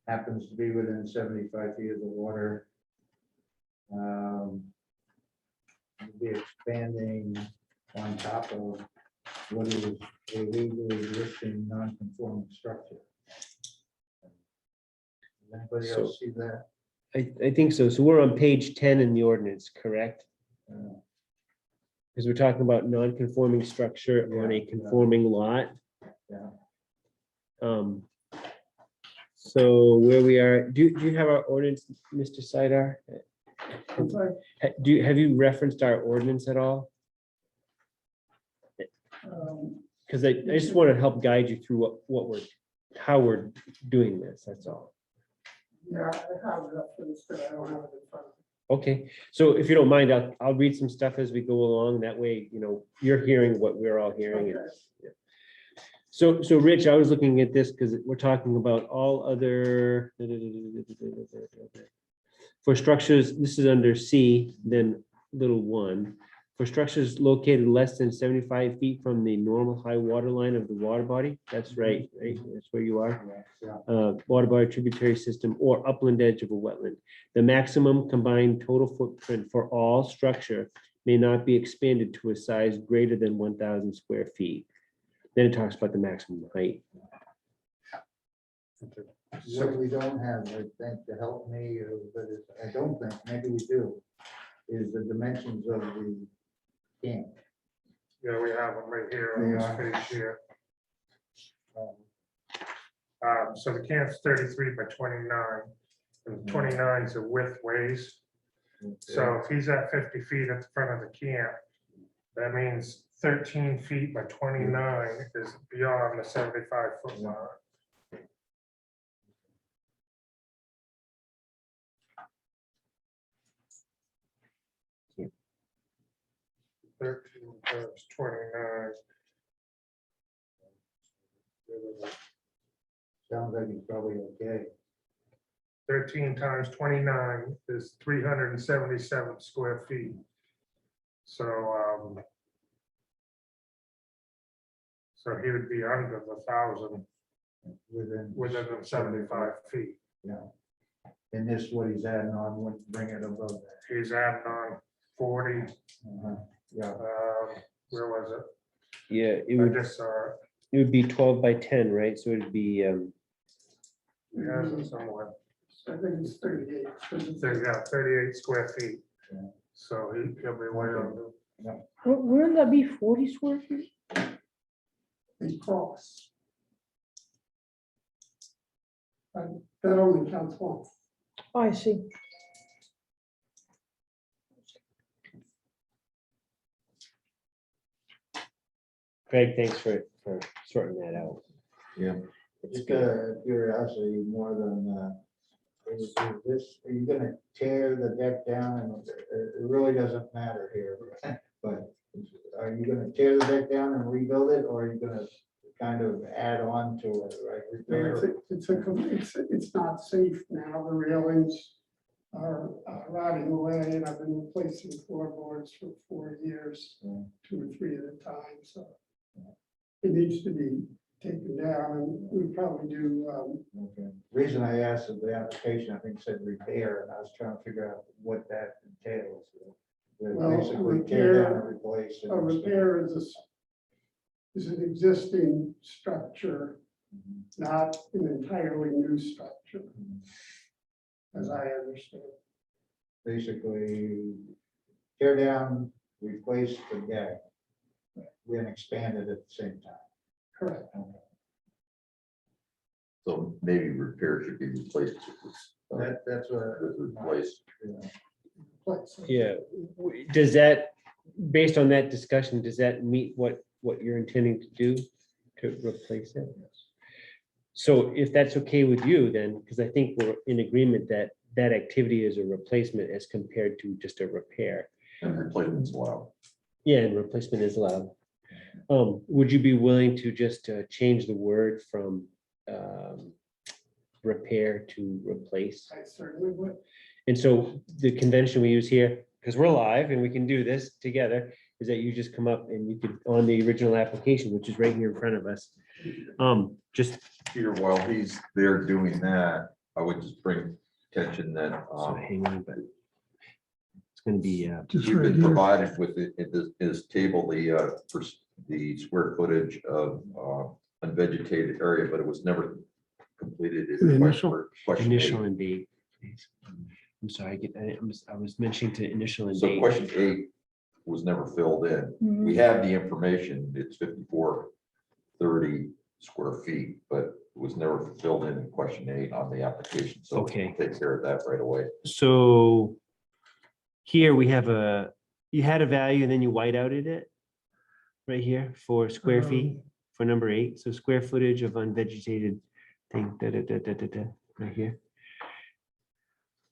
happens to be within 75 feet of the water, you'd be expanding on top of what is a legally existing non-conforming structure. Does anybody else see that? I think so. So we're on page 10 in the ordinance, correct? Because we're talking about non-conforming structure on a Yeah, conforming lot. Yeah. So where we are, do you have our ordinance, Mr. Sidar? I'm sorry, Have you referenced our ordinance at all? Because I just want to help guide you through how we're doing this, that's all. yeah, I have reference, but I don't have it in front of me. Okay, so if you don't mind, I'll read some stuff as we go along. That way, you're hearing what we're all hearing. Okay. So Rich, I was looking at this because we're talking about all other for structures, this is under C, then little one. For structures located less than 75 feet from the normal high water line of the water body, that's right? That's where you are. Yeah. Water body tributary system or upland edge of a wetland. The maximum combined total footprint for all structure may not be expanded to a size greater than 1,000 square feet. Then it talks about the maximum height. What we don't have, I think, to help me, but I don't think, maybe we do, is the dimensions of the camp. Yeah, we have them right here They on are. this page here. So the camp's 33 by 29, and 29 is a width ways. So if he's at 50 feet at the front of the camp, that means 13 feet by 29 is beyond the 75-foot line. Yeah. 13 times 29. Sounds like it's probably okay. 13 times 29 is 377 square feet. So, so he would be under the 1,000 within the 75 feet. Yeah. And this, what he's adding on, wouldn't bring it above that. He's adding on 40, Yeah. where was it? Yeah, it I would, just saw it. it would be 12 by 10, right? So it'd be, He has it somewhere. I think it's 38. Yeah, 38 square feet. Yeah. So he'll be way under. Wouldn't that be 40 square feet? They cross. And that only counts once. Oh, I see. Greg, thanks for sorting that out. Yeah. It's Just good. curiosity more than, is this, are you gonna tear the deck down? And it really doesn't matter here, but are you gonna tear the deck down and rebuild it, or are you gonna kind of add on to it, right? Repair? It's not safe now. The railings are rotting away, and I've been replacing floorboards for 4 years, 2 or 3 at a time, so it needs to be taken down, and we probably do. Okay. Reason I asked of the application, I think said repair, and I was trying to figure out what that entails. Well, a Basically tear down and repair- replace. A repair is an existing structure, not an entirely new structure, as I understand. Basically tear down, replace the deck, then expand it at the same time. Correct. So maybe repair should be replaced That's what. with replaced. Place. yeah. Does that, based on that discussion, does that meet what you're intending to do to replace it? So if that's okay with you, then, because I think we're in agreement that that activity is a replacement as compared to just a repair. And replacement's allowed. Yeah, and replacement is allowed. Would you be willing to just change the word from repair to replace? I certainly would. And so the convention we use here, because we're live and we can do this together, is that you just come up and you could, on the original application, which is right here in front of us. Just, Peter, while he's there doing that, I would just bring attention that so hang on, but it's gonna be, Just we've right been here. provided with it, this table, the square footage of unvegetated area, but it was never completed. in The initial? question initial 8. and date. Please. I'm sorry, I was mentioning to initial and So date. question 8 was never filled in. We have the information, it's 5430 square feet, but it was never filled in question 8 on the application. So Okay. take care of that right away. So here we have you had a value and then you white outed it right here for square feet for number 8. So square footage of unvegetated thing, right here.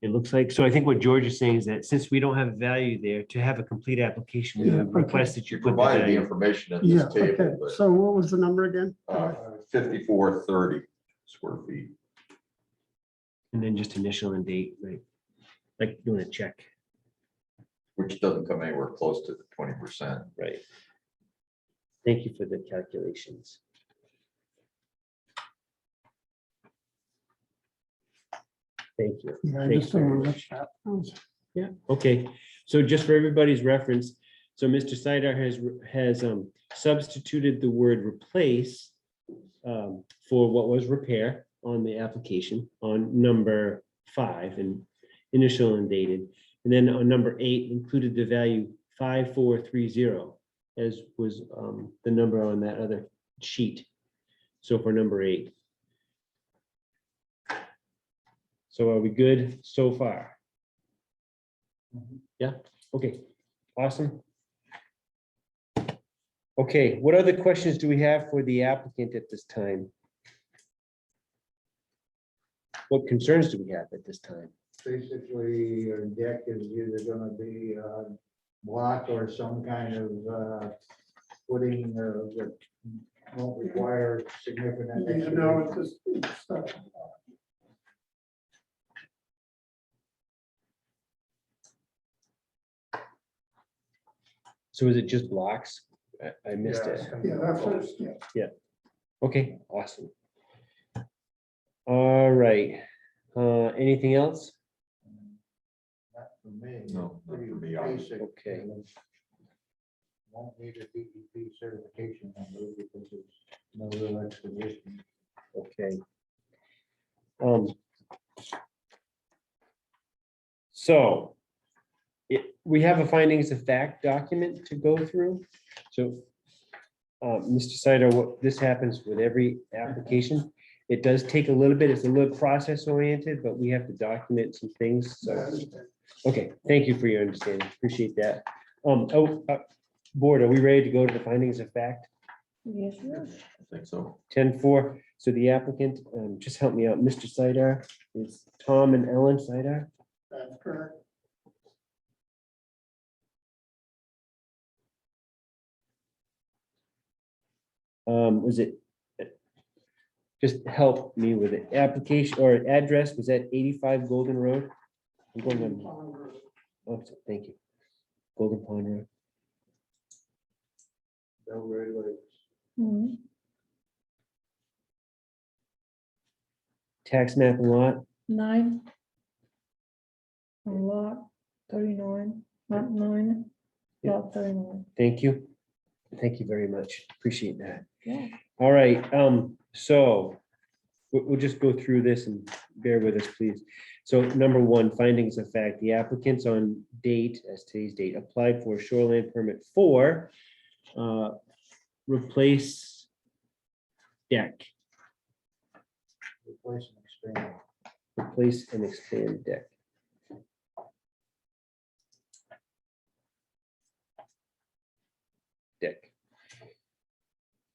It looks like, so I think what George is saying is that since we don't have a value there, to have a complete application, we Yeah, would request that You you put the provided the value. information in Yeah, this table, okay, but so what was the number again? 5430 square feet. And then just initial and date, right? Like doing a check, Which doesn't come anywhere close to the 20%. right? Thank you for the calculations. Thank you. Yeah, I Thanks just don't very know much. what that was. Yeah, okay. So just for everybody's reference, so Mr. Sidar has substituted the word replace for what was repair on the application on number 5 and initial and dated. And then on number 8 included the value 5430 as was the number on that other sheet. So for number 8. So are we good so far? Yeah, okay, awesome. Okay, what other questions do we have for the applicant at this time? What concerns do we have at this time? Basically, your deck is either gonna be block or some kind of footing that won't require significant. Yeah, no, it's just, So is it just blocks? I missed Yeah, it. it's gonna be yeah, that's what, proposed. yeah. Okay, awesome. All right, anything else? Not for me. No, not Pretty for me either. basic. Okay. Won't need a DEP certification number because it's no real expedition. Okay. So we have a findings of fact document to go through. So Mr. Sider, this happens with every application. It does take a little bit, it's a little process oriented, but we have to document some things. So, okay, thank you for your understanding. Appreciate that. Board, are we ready to go to the findings of fact? Yes, yes. I think so. 10-4. So the applicant, just help me out, Mr. Sidar, is Tom and Ellen Sidar. That's correct. Was it? Just help me with it. Application or address, was that 85 Golden Road? I'm going on, oh, thank you. Golden Pond Road. Belgrade Lakes. Mhm. Tax map and lot, 9. A lot 39, not 9, lot 39. thank you. Thank you very much. Appreciate that. Yeah. All right, so we'll just go through this and bear with us, please. So number 1, findings of fact, the applicants on date, as today's date, applied for shoreline permit for replace deck, Replace and expand. replace and expand deck.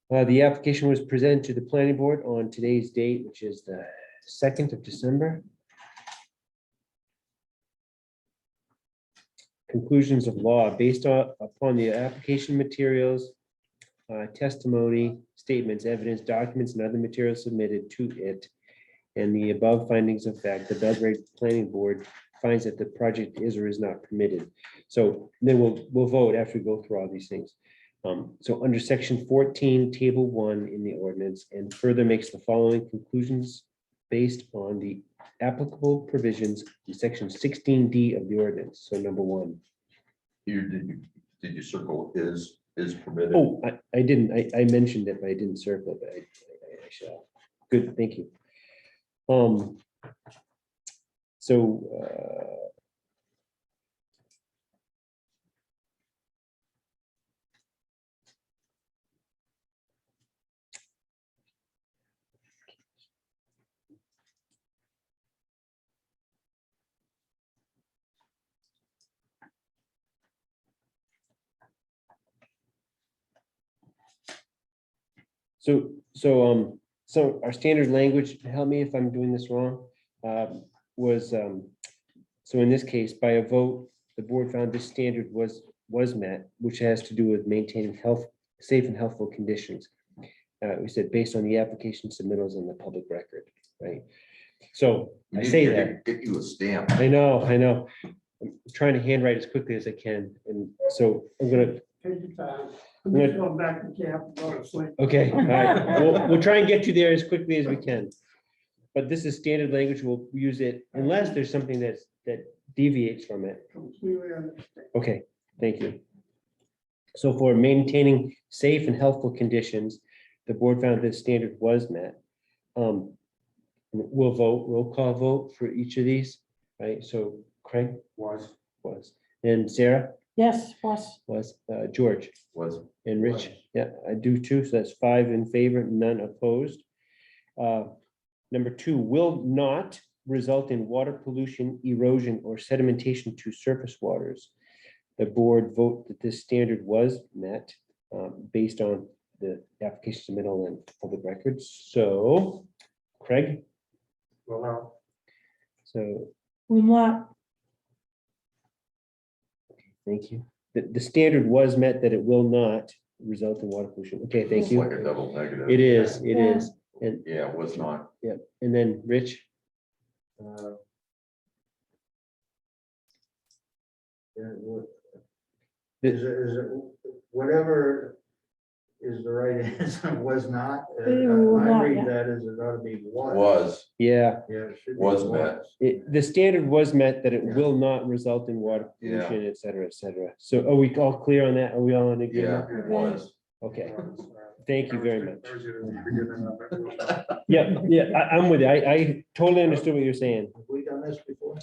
The application was presented to the planning board on today's date, which is the 2nd of December. Conclusions of law based upon the application materials, testimony, statements, evidence, documents, and other materials submitted to it, and the above findings of fact, the Belgrade Planning Board finds that the project is or is not permitted. So then we'll vote after we go through all these things. So under section 14, table 1 in the ordinance, and further makes the following conclusions based on the applicable provisions in section 16D of the ordinance. So number 1. Did you circle is permitted? Oh, I didn't, I mentioned it, but I didn't circle it, but I shall. Good, thank you. So, so our standard language, help me if I'm doing this wrong, was, so in this case, by a vote, the board found this standard was met, which has to do with maintaining safe and healthful conditions. We said based on the application submittals in the public record, right? So We I need say to that, Get you a stamp. I know. I'm trying to handwrite as quickly as I can, and so I'm gonna, Take your time. I'm Good. just going back to camp and go to sleep. okay, all right, we'll try and get you there as quickly as we can. But this is standard language, we'll use it unless there's something that deviates from it. Completely understand. Okay, thank you. So for maintaining safe and healthful conditions, the board found this standard was met. We'll vote, roll call vote for each of these, right? So Craig was, and Sarah Yes, was, George Was, and Rich. Yeah, I do too. So that's 5 in favor, none opposed. Number 2, will not result in water pollution, erosion, or sedimentation to surface waters. The board vote that this standard was met based on the application submittal and public records. So Craig, Well, no, so will not, thank you. The standard was met that it will not result in water pollution. Okay, thank it's like a you. double negative. It is, it Yeah. is. And Yeah, it was not. yeah, and then Rich, Uh, yeah, Is it whatever is the right answer, was not? It will I not, read yeah. that as it ought to be was. Was, yeah, Yeah, it should be Was met. the standard was met that it Yeah. will not result in water Yeah. pollution, et cetera, et cetera. So are we all clear on that? Are we all in yeah, agreement? it was. Okay, was, thank you very much. I was either beginning of it. Yeah, I'm with you. I totally understood what you're saying. Have we done this before?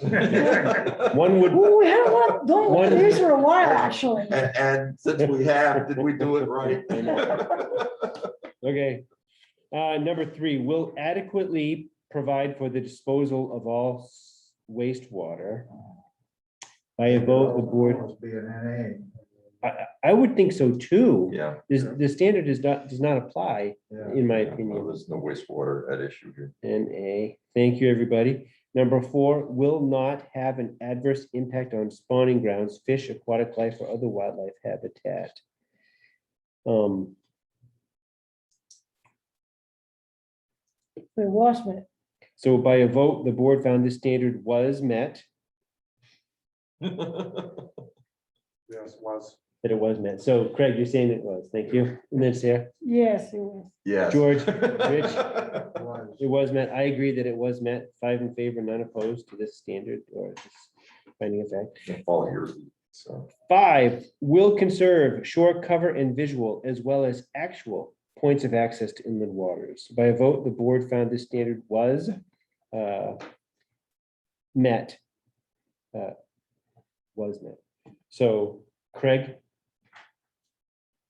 One would, oh, we haven't done one of One- these for a while, actually. And since we have, did we do it right? okay. Number 3, will adequately provide for the disposal of all wastewater. By a vote, the board, Must be an I would think so too. Yeah, The standard does not apply, NA. in my well, opinion. there's no wastewater at issue here. NA, thank you, everybody. Number 4, will not have an adverse impact on spawning grounds, fish, aquatic life, or other wildlife habitat. It was met. So by a vote, the board found this standard was met, Yes, was. that it was met. So Craig, you're saying it was, thank you. And then Sarah, Yes, it was. Yes. George, Rich? Was. It was met. I agree that it was met. 5 in favor, none opposed to this standard or this finding of fact. Follow your lead, so. 5, will conserve shore cover and visual as well as actual points of access to inland waters. By a vote, the board found this standard was met. Was met. So Craig,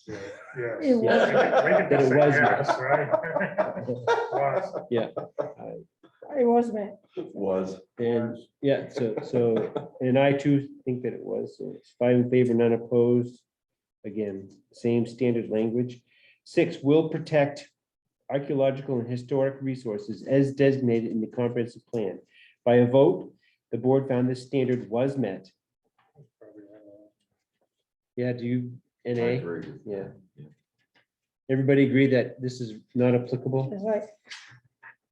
Yes. It We was. can That it just say was yes, right? Was. yeah, It was met. Was. and yeah, so, and I too think that it was, so it's 5 in favor, none opposed. Again, same standard language. 6, will protect archaeological and historic resources as designated in the comprehensive plan. By a vote, the board found this standard was met. Yeah, do you, I NA? agree with Yeah. that. Everybody agree that this is not applicable? It's like,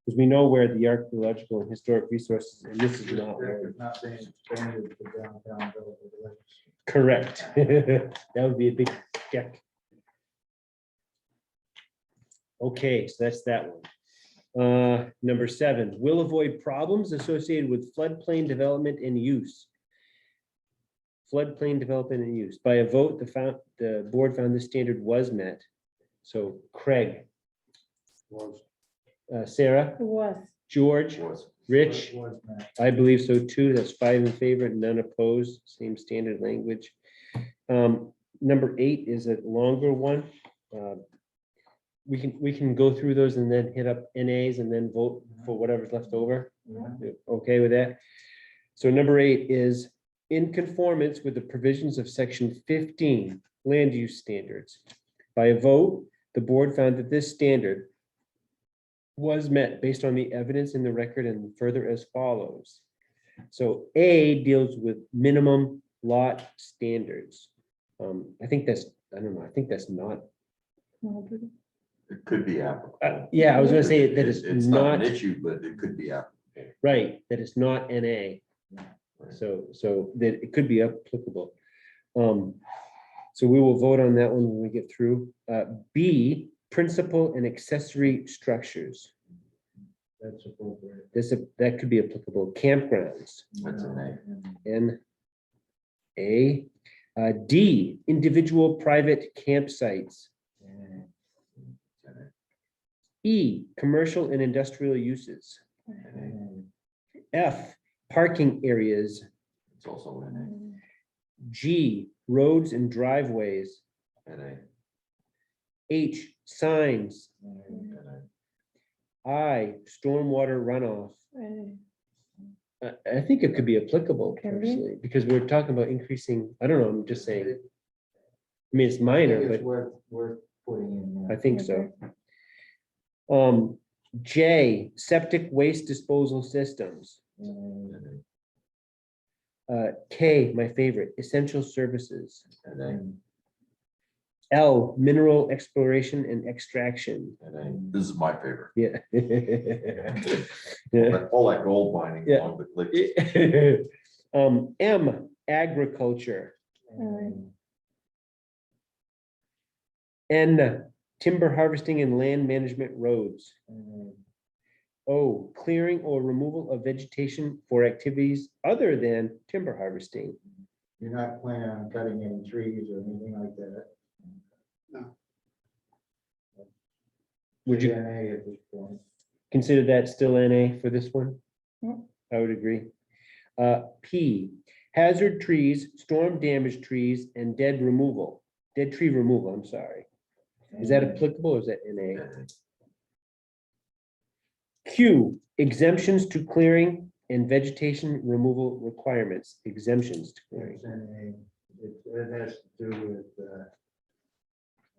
Because we know where the archaeological and historic resources, and this is not where. It's not being expanded to downtown Village. Correct. That would be a big check. Okay, so that's that one. Number 7, will avoid problems associated with floodplain development and use. Floodplain development and use. By a vote, the board found this standard was met. So Craig, Sarah, It was. George, Was. Rich, Was not. I believe so too. That's 5 in favor, none opposed, same standard language. Number 8 is a longer one. We can go through those and then hit up NAs and then vote for whatever's left over. Okay with that? So number 8 is in conformance with the provisions of section 15, land use standards. By a vote, the board found that this standard was met based on the evidence in the record and further as follows. So A deals with minimum lot standards. I think that's, I don't know, I think that's not, It could be applicable. yeah, I was gonna say that it's It's not not, an issue, but it could be applicable. right, that it's not NA. So that it could be applicable. So we will vote on that one when we get through. B, principal and accessory structures. That's appropriate. That could be applicable. Campgrounds. That's an A. N A. D, individual private campsites. E, commercial and industrial uses. F, parking areas. It's also an G, roads and driveways. A. An H, signs. I, stormwater runoff. I think it could be applicable Can be. personally, because we're talking about increasing, I don't know, I'm just saying. I mean, it's I minor, think but it's worth putting in I there. think so. J, septic waste disposal systems. K, my favorite, essential services. L, mineral exploration and extraction. This is my favorite. Yeah. Yeah. All that gold mining Yeah. along the cliffs. M, agriculture. N, timber harvesting and land management roads. O, clearing or removal of vegetation for activities other than timber harvesting. You're not planning on cutting any trees or anything like that? Would you NA at this point. consider that still NA for this one? Yeah. I would agree. P, hazard trees, storm damaged trees, and dead tree removal, I'm sorry. Is that applicable or is that NA? Q, exemptions to clearing and vegetation removal requirements, exemptions to clearing. It's NA. It has to do with,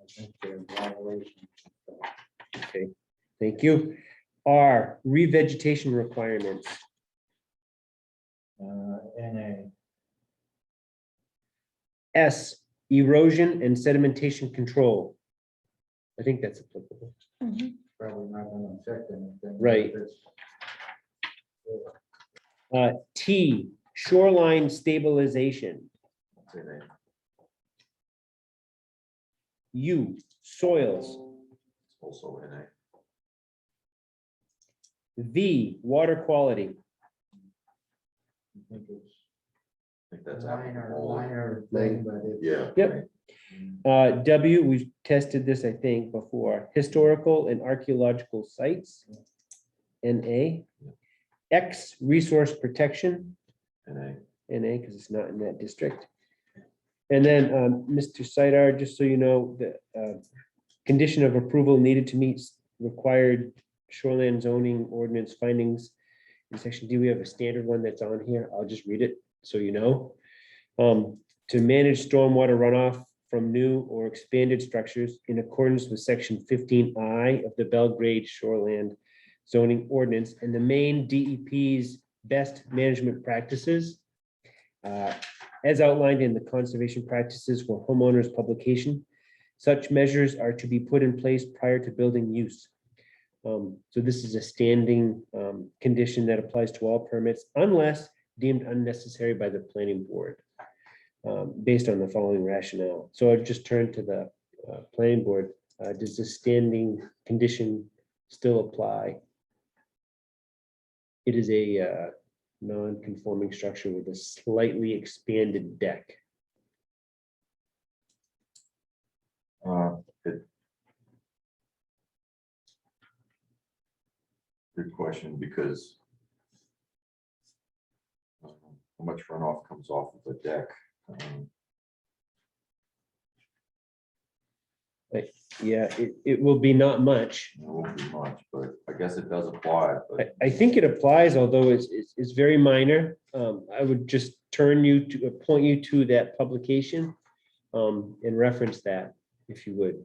I think, the violation. Okay, thank you. R, revegetation requirements. NA. S, erosion and sedimentation control. I think that's applicable. Probably not gonna affect anything. Right. It's- T, shoreline stabilization. U, soils. Also an A. V, water quality. I think it's I think that's minor applicable. thing, but it's. Yeah. Yep. W, we've tested this, I think, before, historical and archaeological sites. NA. X, resource protection. An NA, because it's not in that district. And then, Mr. Sidar, just so you know, the condition of approval needed to meet required shoreline zoning ordinance findings. In section D, we have a standard one that's on here. I'll just read it so you know. To manage stormwater runoff from new or expanded structures in accordance with section 15I of the Belgrade Shoreland zoning ordinance and the main DEP's best management practices. As outlined in the conservation practices for homeowners publication, such measures are to be put in place prior to building use. So this is a standing condition that applies to all permits unless deemed unnecessary by the planning board, based on the following rationale. So I'll just turn to the planning board. Does the standing condition still apply? It is a non-conforming structure with a slightly expanded deck. Good question, because how much runoff comes off of the deck? Yeah, it will be not much. It won't be much, but I guess it does apply, but I think it applies, although it's very minor. I would just point you to that publication and reference that, if you would.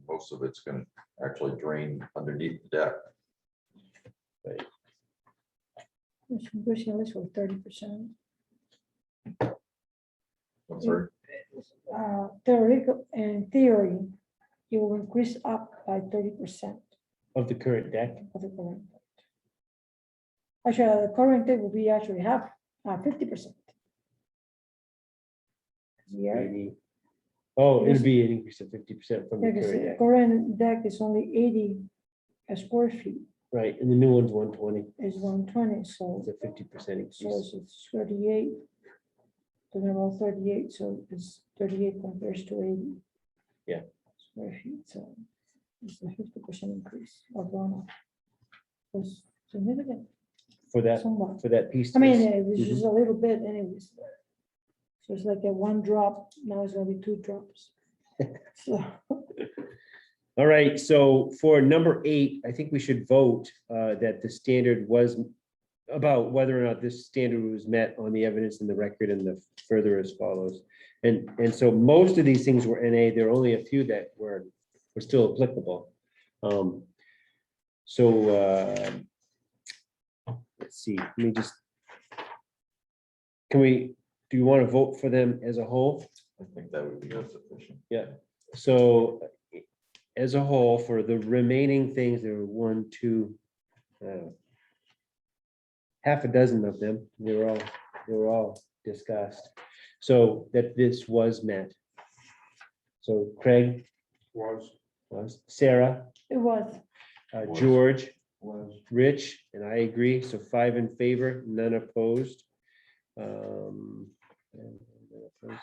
most of it's gonna actually drain underneath the deck. Which for 30%. I'm sorry. Theoretical, in theory, it will increase up by 30% Of the current deck. of the current. Actually, the current deck will be actually half, 50%. Yeah, 80. Oh, it'd be an increase of 50% from the because current the deck, current deck is only 80 square feet, right? And the new one's 120. is 120, so It's a 50% so increase. it's 38. Talking about 38, so it's 38 compares to 80. Yeah. Square feet, so it's a 50% increase of runoff. Was significant, For that somewhat. piece. I mean, yes. it was just a little bit anyways. So it's like a one drop, now it's gonna be two drops. So, All right, so for number 8, I think we should vote that the standard was about whether or not this standard was met on the evidence in the record, and the further as follows. And so most of these things were NA. There are only a few that were still applicable. Let's see, let me just, do you want to vote for them as a whole? I think that would be sufficient. Yeah, so as a whole, for the remaining things, there were 1, 2, half a dozen of them. They were all discussed. So that this was met. So Craig was, Sarah, it was, Was. George, Was, Rich, and I agree. So 5 in favor, none opposed. And none opposed.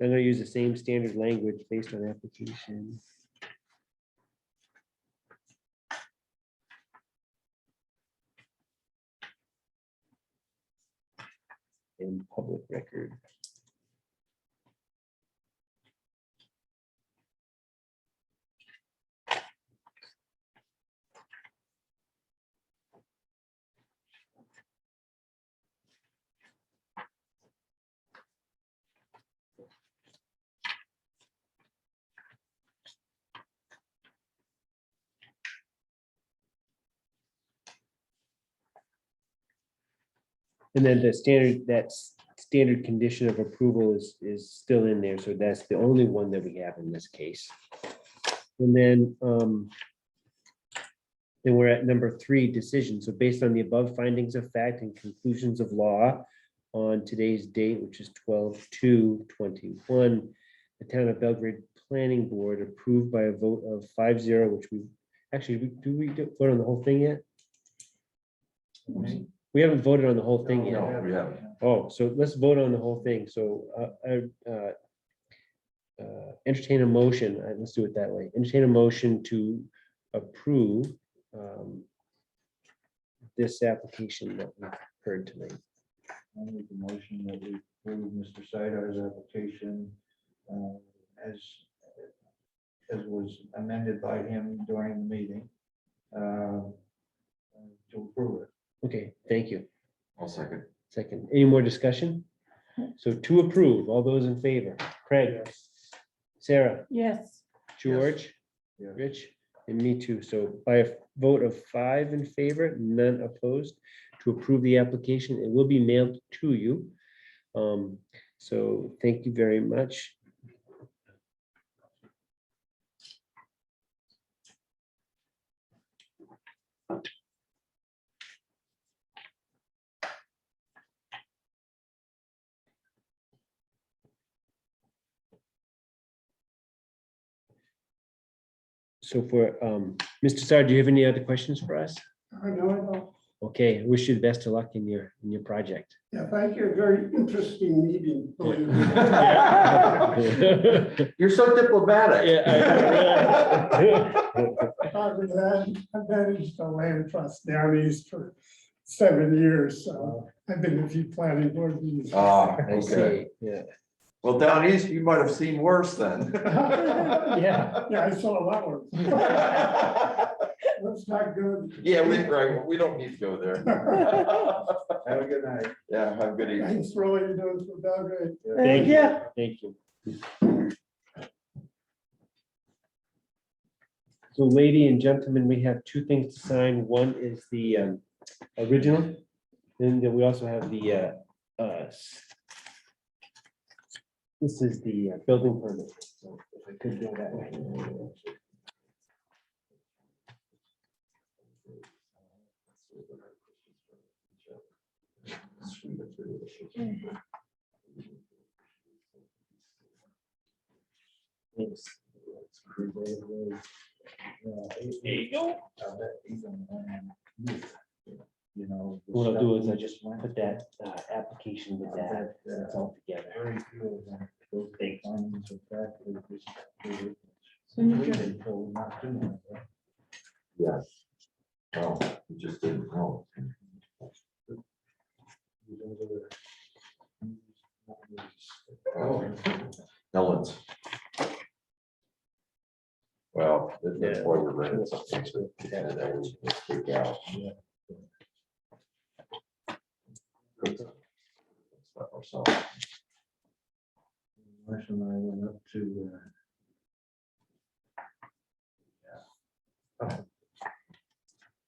I'm gonna use the same standard language based on application. In public record. And then the standard, that's standard condition of approval is still in there. So that's the only one that we have in this case. And then we're at number 3, decision. So based on the above findings of fact and conclusions of law on today's date, which is 12/2/21, the Town of Belgrade Planning Board approved by a vote of 5-0, which we actually, do we vote on the whole thing yet? We haven't voted on the whole thing yet. No, we haven't. Oh, so let's vote on the whole thing. So entertain a motion. Let's do it that way. Entertain a motion to approve this application that we've heard tonight. I make the motion that we approve Mr. Sidar's application as was amended by him during the meeting to approve it. Okay, thank you. I'll second. Second, any more discussion? So to approve, all those in favor, Craig, Sarah, yes, George, Yeah. Rich, and me too. So by a vote of 5 in favor, none opposed, to approve the application, it will be mailed to you. So thank you very much. So for, Mr. Sard, do you have any other questions for us? I know, I know. Okay, wish you the best of luck in your project. Yeah, thank you. Very interesting meeting. believe me. You're so diplomatic. I've managed a land trust down east for 7 years, so I've been to a few planning board meetings. Ah, I see, okay. yeah. Well, down east, you might have seen worse then. Yeah. Yeah, I saw a lot of them. That's not good. Yeah, we don't need to go there. Have a good night. Yeah, have a good evening. Thanks for all you're doing for Belgrade. Thank you, thank you. So lady and gentlemen, we have two things to sign. One is the original, and then we also have the this is the building permit. So if I could go that way. Thanks. There you go. You know. the What I'll do is I stuff just we went put that application with that, it's all together. Very few of them, those Thanks. findings of fact, Signature. they told not to know, right? Yes. Oh, you just didn't know. Oh, Ellen's. Well, that's why we're renting something to that we can take out. Stuff ourselves. Marcia and I went up to,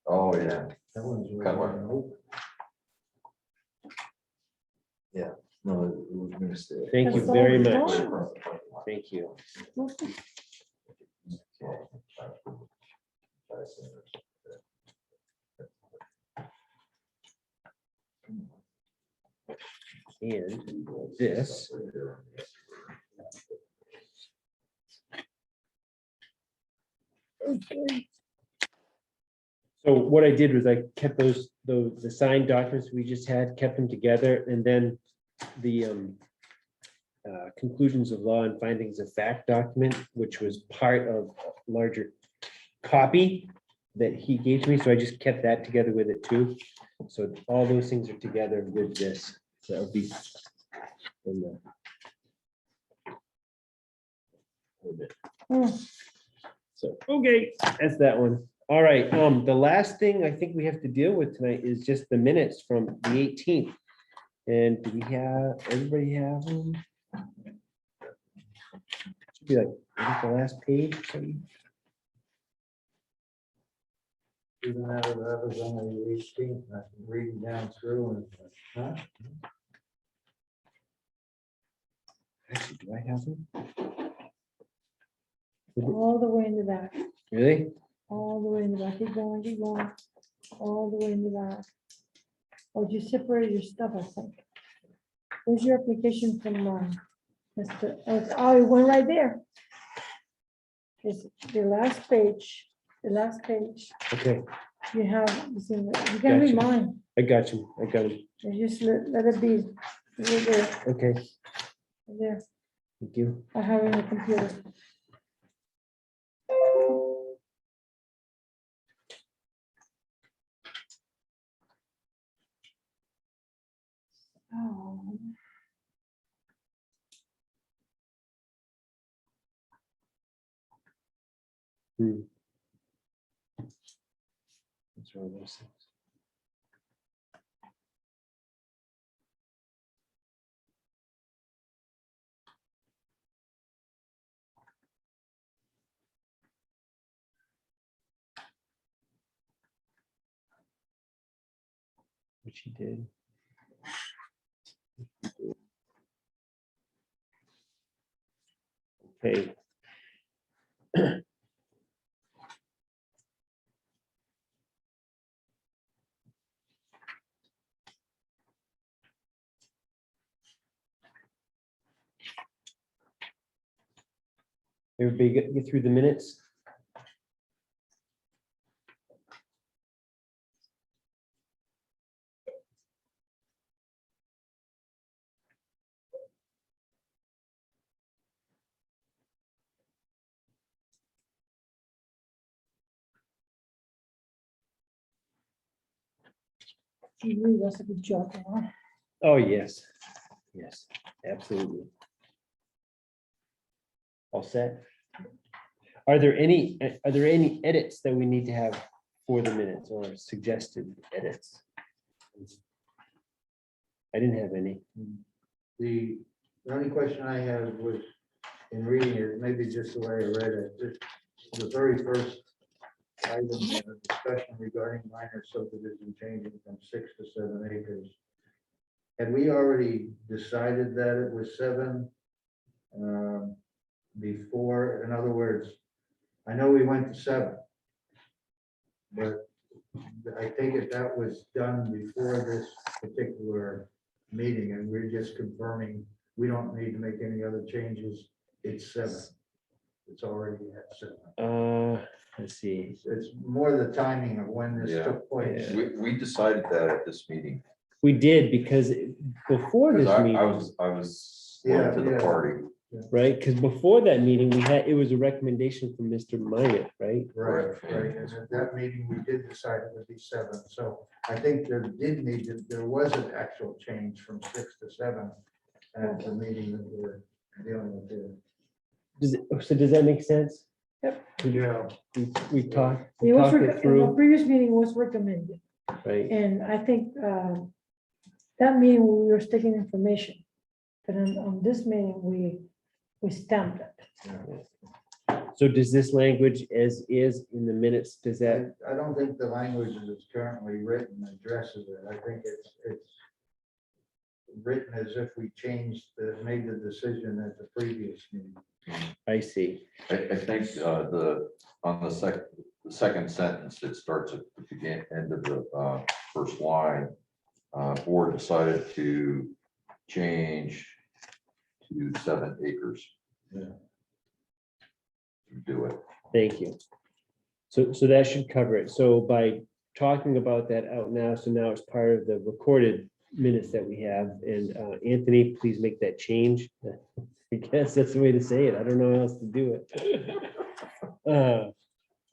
Oh, yeah. that one's. Come on. No, it was gonna stay. Thank you That's very all much. we're Thank you. And this. So what I did was I kept the signed documents we just had, kept them together, and then the conclusions of law and findings of fact document, which was part of a larger copy that he gave to me, so I just kept that together with it too. So all those things are together with this, so that would be in the. So, okay, that's that one. All right, the last thing I think we have to deal with tonight is just the minutes from the 18th. And do we have, everybody have them? Should be like, I think the last page. Maybe. Even though that was only the 18th, I can read down through and, huh? Actually, do I have them? All the way in the back, Really? all the way in the back, keep going, all the way in the back. Oh, you separated your stuff, I think. Where's your application from, Mr. Oh, it went right there. It's the last page, Okay, you have, you can read Gotcha. mine, I got you. I got it. you just let it be, right there, Okay, right there, thank you. I have it in the computer. Oh. What's wrong with those things? Which he did. Okay. Everybody get through the minutes? She really does a good job, huh? Oh, yes. Yes, absolutely. All set. Are there any edits that we need to have for the minutes or suggested edits? I didn't have any. The only question I had was, in reading it, maybe just the way I read it, the very first item, discussion regarding minor subdivision changing from 6 to 7 acres. Had we already decided that it was 7 before? In other words, I know we went to 7, but I think that was done before this particular meeting, and we're just confirming we don't need to make any other changes. It's 7. It's already at 7. Let's see. It's more the timing of when this Yeah. took place. We decided that at this meeting. We did because before 'Cause this I meeting, was late to the Yeah. party. right? Because before that meeting, it was a recommendation from Mr. Minor, right? Right, right. And at that meeting, we did decide it would be 7. So I think there was an actual change from 6 to 7 at the meeting that we're dealing with here. Does that make sense? Yeah. We talked It was, it in the through, previous meeting was recommended, right? and I think that meeting we were taking information. But on this meeting, we stamped it. So does this language as is in the minutes, does that, I don't think the language that's currently written addresses it. I think it's written as if we made the decision at the previous meeting. I see. I think on the second sentence, it starts at the end of the first line. Board decided to change to 7 acres. Yeah. Do it. Thank you. So that should cover it. So by talking about that out now, so now it's part of the recorded minutes that we have. And Anthony, please make that change. I guess that's the way to say it. I don't know how else to do it.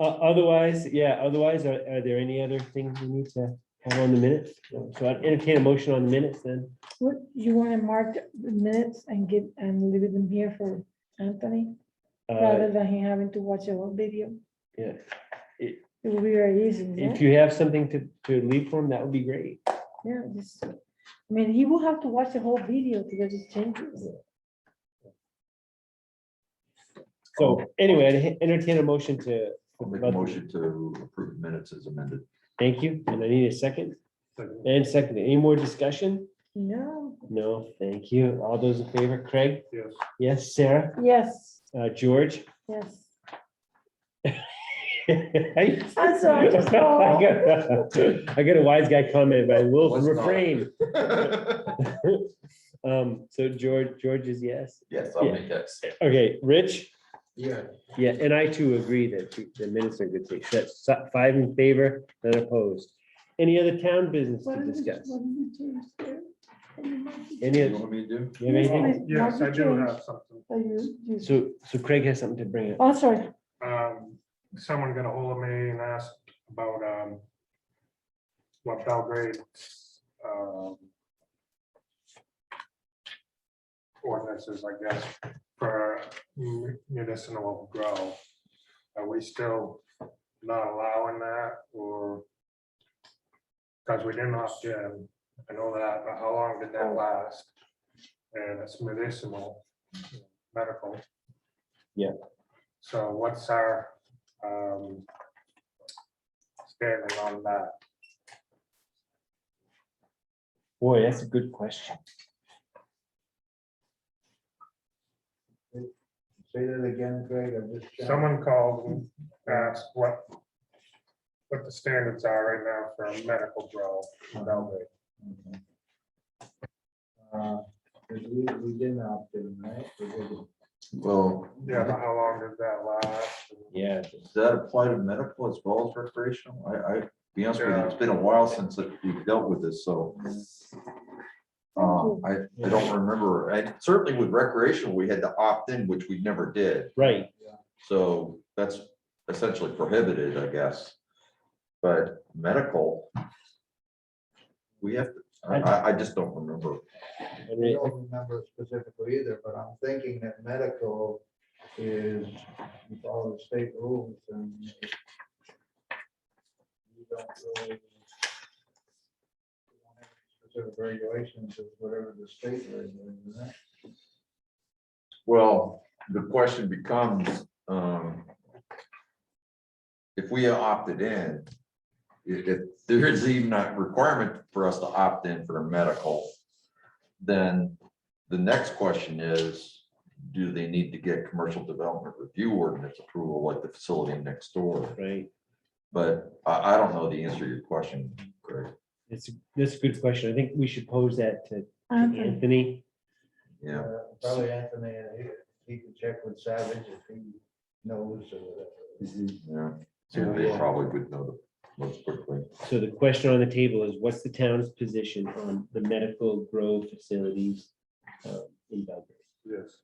Otherwise, are there any other things we need to have on the minutes? So I'd entertain a motion on the minutes then. What, you want to mark the minutes and leave them here for Anthony, rather than him having to watch a whole video? Yeah. It will be very easy. If you have something to leave for him, that would be great. Yeah, just, I mean, he will have to watch the whole video to get the changes. So anyway, I'd entertain a motion to. I'll make a motion to approve minutes as amended. Thank you. And I need a second. And second, any more discussion? No, No, thank you. All those in favor, Craig? Yes. Yes, Sarah? yes, George? yes. I I'm sorry. I got a wise guy comment, but I will Was not. refrain. So George is yes. Yes, I'll make that. Okay, Rich? Yeah. Yeah, and I too agree that the minutes are good. So that's 5 in favor, none opposed. Any other town business What to did we- discuss? what did we change there? Any, You other- want me to do? you have anything? Yes, I do have something. So Craig has something to bring up. Oh, sorry, Someone got a hold of me and asked about what Belgrade ordinances, I guess, for medicinal grow. Are we still not allowing that, or? Because we didn't opt in, I know that, but how long did that last? And it's medicinal, medical. Yeah. So what's our standing on that? Boy, that's a good question. Say that again, Craig. I'm just. Someone called and asked what the standards are right now for medical grow in Belgrade. We didn't opt in, right? We didn't. Well, Yeah, but how long did that last? Yeah, does that apply to medical as well as recreational? I, be honest with you, it's been a while since we've dealt with this, so. I don't remember, and certainly with recreational, we had to opt in, which we never did, right. so that's essentially prohibited, I guess. But medical, we have, I just don't remember. I I mean, don't remember specifically either, but I'm thinking that medical is, you follow the state rules and you don't really, you don't have any specific regulations of whatever the state regulations are. Well, the question becomes, if we opted in, if there is even a requirement for us to opt in for medical, then the next question is, do they need to get commercial development review ordinance approval like the facility next door? right. But I don't know the answer to your question, Greg. That's a good question. I think we should pose that to Anthony. Anthony. Yeah, Probably Anthony, he could check with Savage if he knows or whatever. yeah. So they probably would know the most quickly. So the question on the table is, what's the town's position on the medical grow facilities in Belgrade? Yes.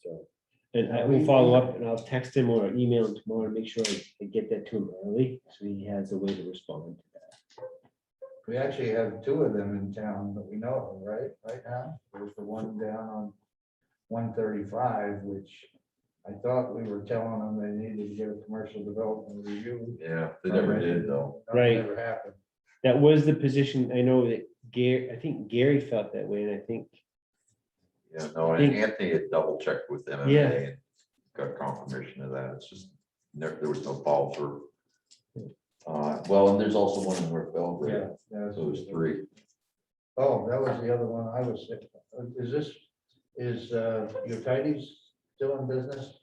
So, and I will follow up and I'll text him or email him tomorrow and make sure I get that to him early, so he has a way to respond to that. We actually have two of them in town that we know of, right now. There's the one down on 135, which I thought we were telling them they needed to get a commercial development review. Yeah, they never did though. Nothing Right. Never happened. That was the position. I know that Gary, I think Gary felt that way, and I think, Yeah, no, and Anthony had double checked with them Yeah. and got confirmation of that. It's just, there was no follow through. Well, and there's also one in North Belgrade, Yeah. so there's three. Oh, that was the other one I was thinking. Is your tidies still in business?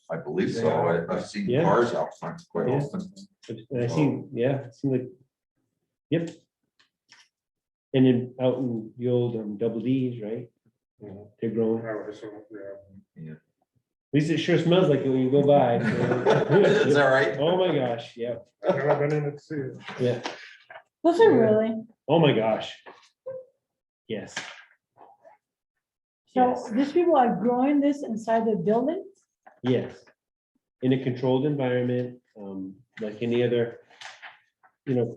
I believe so. I've seen Yeah. cars out front quite Yeah. often. and I see, yeah, it seemed like, yep. And then out in the old double Ds, right? Mhm. They're growing. I would assume, yeah. At least it sure smells like it when you go by. Is that right? Oh my gosh, yeah, I've never been in it to see it. yeah. Was it really? Oh my gosh. Yes. So Yes. these people are growing this inside the building? Yes. In a controlled environment, like any other,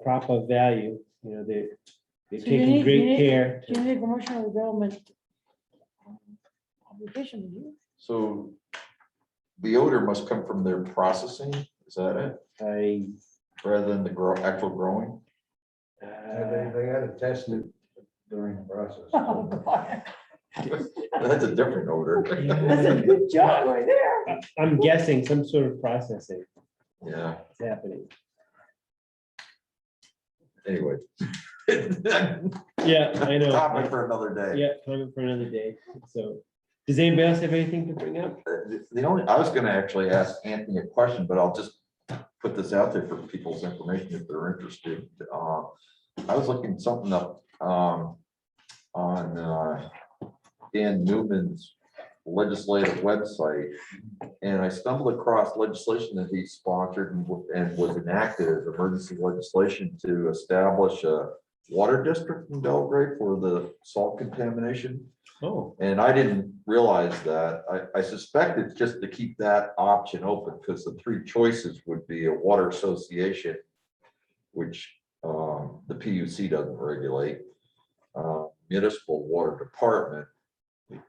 crop of value, they're So you taking need- great you need- care. Do you need a commercial development application review? So the odor must come from their processing, is that it? Rather than the actual growing? They had to test it during the process. Oh, God. That's a different odor. That's a good job right there. I'm guessing some sort of processing Yeah, is happening. anyway. Yeah, I know. Topic for another day. Yeah, comment for another day. So, does anybody else have anything to bring up? The only, I was gonna actually ask Anthony a question, but I'll just put this out there for people's information if they're interested. I was looking something up on Dan Newman's legislative website, and I stumbled across legislation that he sponsored and was enacted as emergency legislation to establish a water district in Belgrade for the salt contamination. Oh, And I didn't realize that. I suspect it's just to keep that option open, because the three choices would be a water association, which the PUC doesn't regulate, municipal water department, which,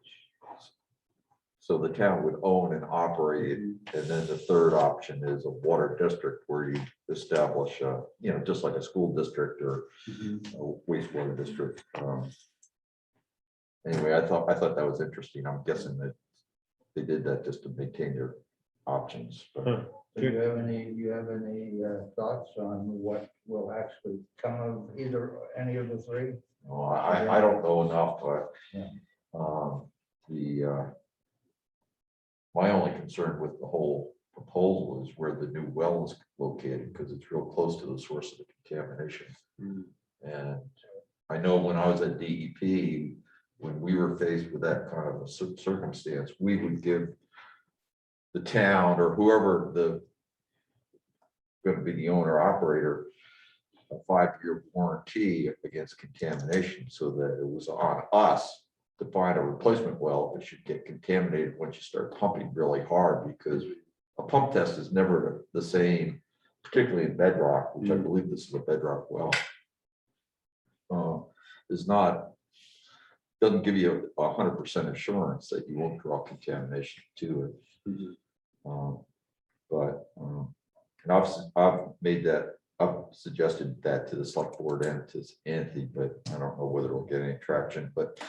so the town would own and operate, and then the third option is a water district where you establish a, just like a school district or a wastewater district. Anyway, I thought that was interesting. I'm guessing that they did that just to maintain their options. But huh. Do you have any thoughts on what will actually come of any of the three? no, I don't know enough, but Yeah. my only concern with the whole proposal is where the new well is located, because it's real close to the source of the contamination. Mm. And I know when I was at DEP, when we were faced with that kind of a circumstance, we would give the town or whoever going to be the owner operator a 5-year warranty against contamination, so that it was on us to find a replacement well if it should get contaminated once you start pumping really hard, because a pump test is never the same, particularly in bedrock, which I believe this is a bedrock well. Is not, doesn't give you 100% assurance that you won't draw contamination to it. And I've made that, I've suggested that to the select board and to Anthony, but I don't know whether it'll get any traction, but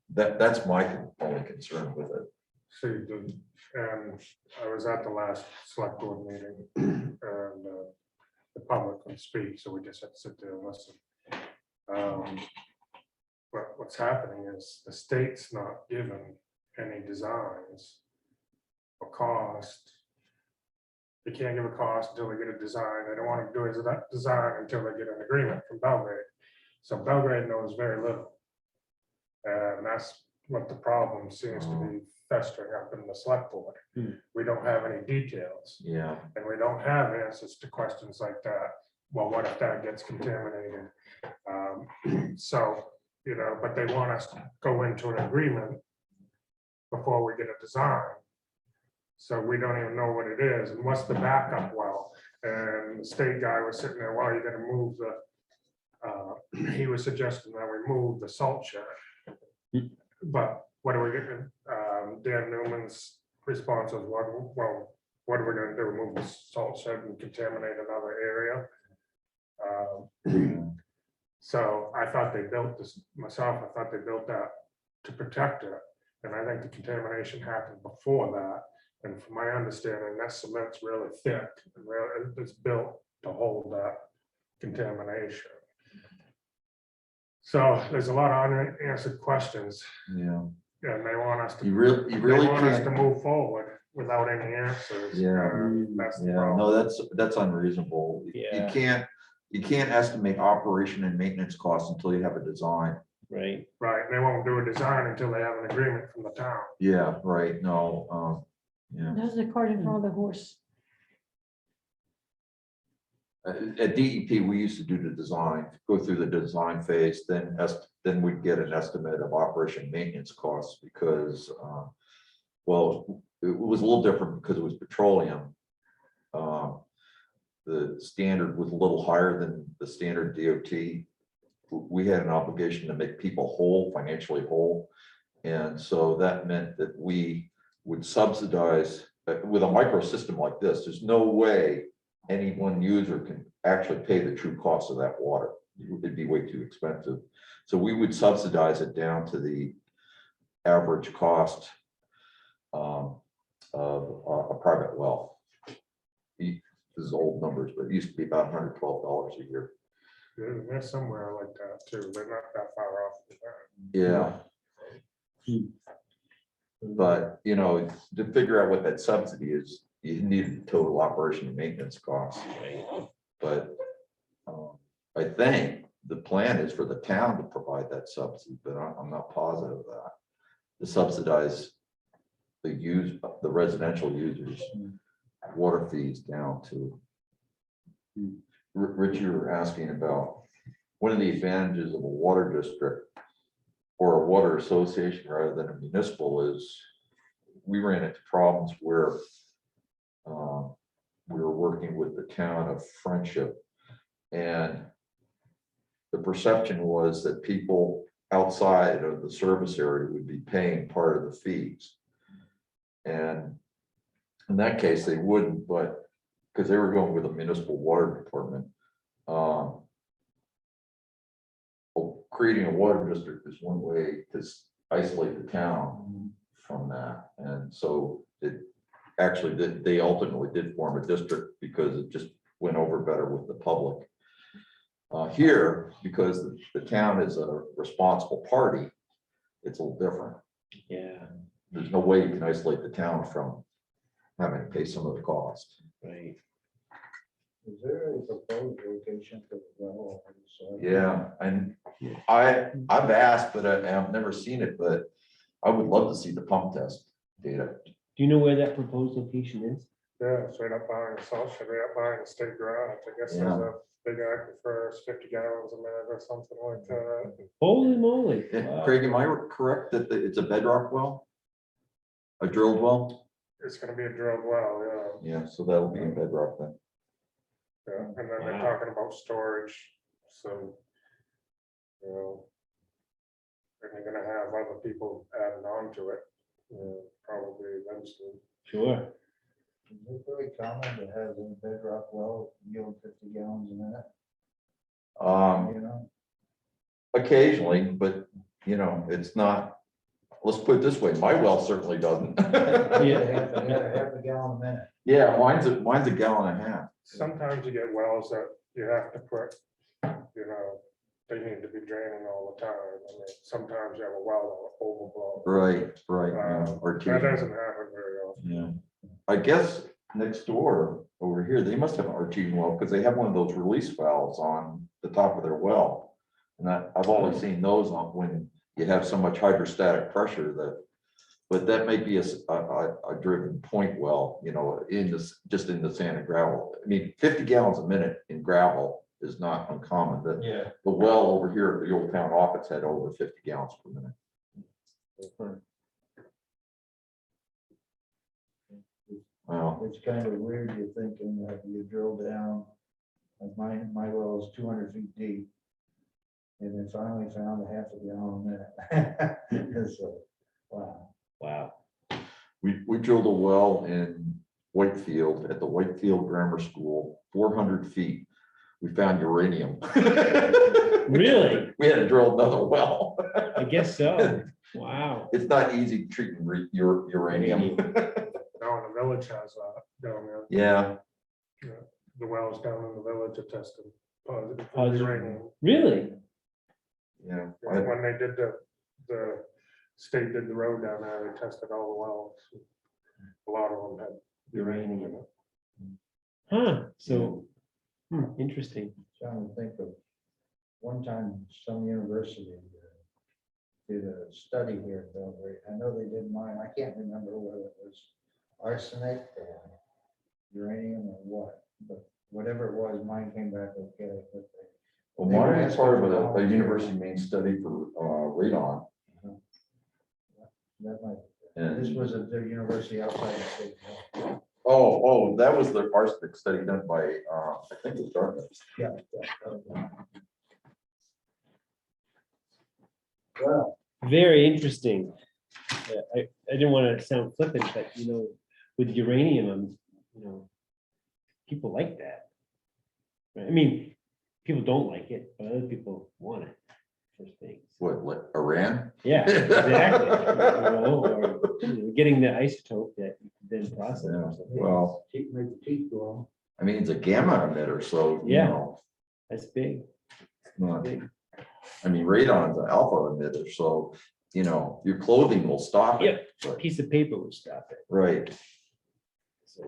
that's my only concern with it. So you did, and I was at the last select board meeting, and the public can speak, so we just had to sit there and listen. But what's happening is the state's not given any designs or cost. They can't give a cost until they get a design. They don't want to do a design until they get an agreement from Belgrade. So Belgrade knows very little. And that's what the problem seems to be festering up in the select board. We don't have any details. Yeah. And we don't have answers to questions like that. Well, what if that gets contaminated? So, you know, but they want us to go into an agreement before we get a design. So we don't even know what it is and what's the backup well. And the state guy was sitting there, well, you're gonna move the, he was suggesting that we move the salt shed. But what are we getting? Dan Newman's response was, well, what are we gonna do? Move the salt shed and contaminate another area? So I thought they built this myself. I thought they built that to protect it. And I think the contamination happened before that. And from my understanding, that cement's really thick and really it's built to hold that contamination. So there's a lot of unanswered questions, Yeah. and they want us to. You really They want us to can't. move forward without any answers. Yeah. That's the Yeah, problem. no, that's unreasonable. Yeah. You can't estimate operation and maintenance costs until you have a design. Right. Right, and they won't do a design until they have an agreement from the town. Yeah, right, no, yeah. That's the cart in front of the horse. At DEP, we used to do the design, go through the design phase, then we'd get an estimate of operation and maintenance costs because, well, it was a little different because it was petroleum. The standard was a little higher than the standard DOT. We had an obligation to make people whole, financially whole. And so that meant that we would subsidize with a micro system like this. There's no way any one user can actually pay the true cost of that water. It'd be way too expensive. So we would subsidize it down to the average cost of a private well. This is old numbers, but it used to be about $112 a year. They're somewhere like that too. They're not that far off. Yeah. But, you know, to figure out what that subsidy is, you need total operation and maintenance costs. But I think the plan is for the town to provide that subsidy, but I'm not positive of that. To subsidize the residential users' water fees down to. Rich, you were asking about one of the advantages of a water district or a water association rather than a municipal is we ran into problems where we were working with the town of Friendship, and the perception was that people outside of the service area would be paying part of the fees. And in that case, they wouldn't, but because they were going with a municipal water department. Creating a water district is one way to isolate the town from that. And so it actually did, they ultimately did form a district because it just went over better with the public. Here, because the town is a responsible party, it's a little different. Yeah. There's no way you can isolate the town from having to pay some of the cost. Right. Is there a proposed location for the well? Yeah, and I've asked, but I've never seen it, but I would love to see the pump test data. Do you know where that proposed location is? Yeah, it's right up behind the salt shed, right up behind the state garage. I guess there's Yeah. a big aquifer, it's 50 gallons a minute or something like that. Holy moly. Yeah, Wow. Craig, am I correct that it's a bedrock well? A drilled well? It's gonna be a drilled well, Yeah, so that'll be in bedrock then. yeah, and then they're Wow. talking about storage, so. You know. And you're gonna have other people adding on to it, probably eventually. Sure. Is it very common to have a bedrock well yield 50 gallons a minute? You know? Occasionally, but it's not, let's put it this way, my well certainly doesn't. Half a gallon a minute. Yeah, mine's a gallon and a half. Sometimes you get wells that you have to put, they need to be draining all the time. I mean, sometimes you have a well that will overflow. Right, yeah, or two. That doesn't happen very often. Yeah, I guess next door over here, they must have an artesian well because they have one of those release valves on the top of their well. And I've only seen those on when you have so much hydrostatic pressure that, but that may be a driven point well, just in the sand and gravel. I mean, 50 gallons a minute in gravel is not uncommon. Yeah. The well over here at the old town office had over 50 gallons per minute. Wow. It's kind of weird, you're thinking that you drill down, like my well is 200 feet deep. And it finally found a half a gallon a minute. So, wow. Wow. We drilled a well in Whitefield at the Whitefield Grammar School, 400 feet. We found uranium. Really? We had to drill another well. I guess so. Wow. It's not easy treating uranium. Down in the village has down there, Yeah, the wells down in the village are tested positive. for Positive. uranium. Really? yeah. When they did the state did the road down there, they tested all the wells. A lot of them had uranium in it. Huh, so, interesting. Trying to think of one time some university did a study here in Belgrade. I know they did mine. I can't remember whether it was arsenic or uranium or what, but whatever it was, mine came back okay. But Well, mine was part of a university main study for radon. that might, And this was at the university outside the state. oh, that was the arsenic study done by I think it was Dartmouth. Yeah. Well, Very interesting. I didn't want to sound flippant, but with uranium, people like that. Right? I mean, people don't like it, but other people want it for things. What, like Iran? Yeah, exactly. Or getting the isotope that you can then process. Yeah, or something. well, keep make the teeth go I mean, it's a gamma emitter, so, Yeah. That's big. not- I mean, radon's an alpha emitter, so, your clothing will stop it. Yep. but- Piece of paper would stop it. Right. So.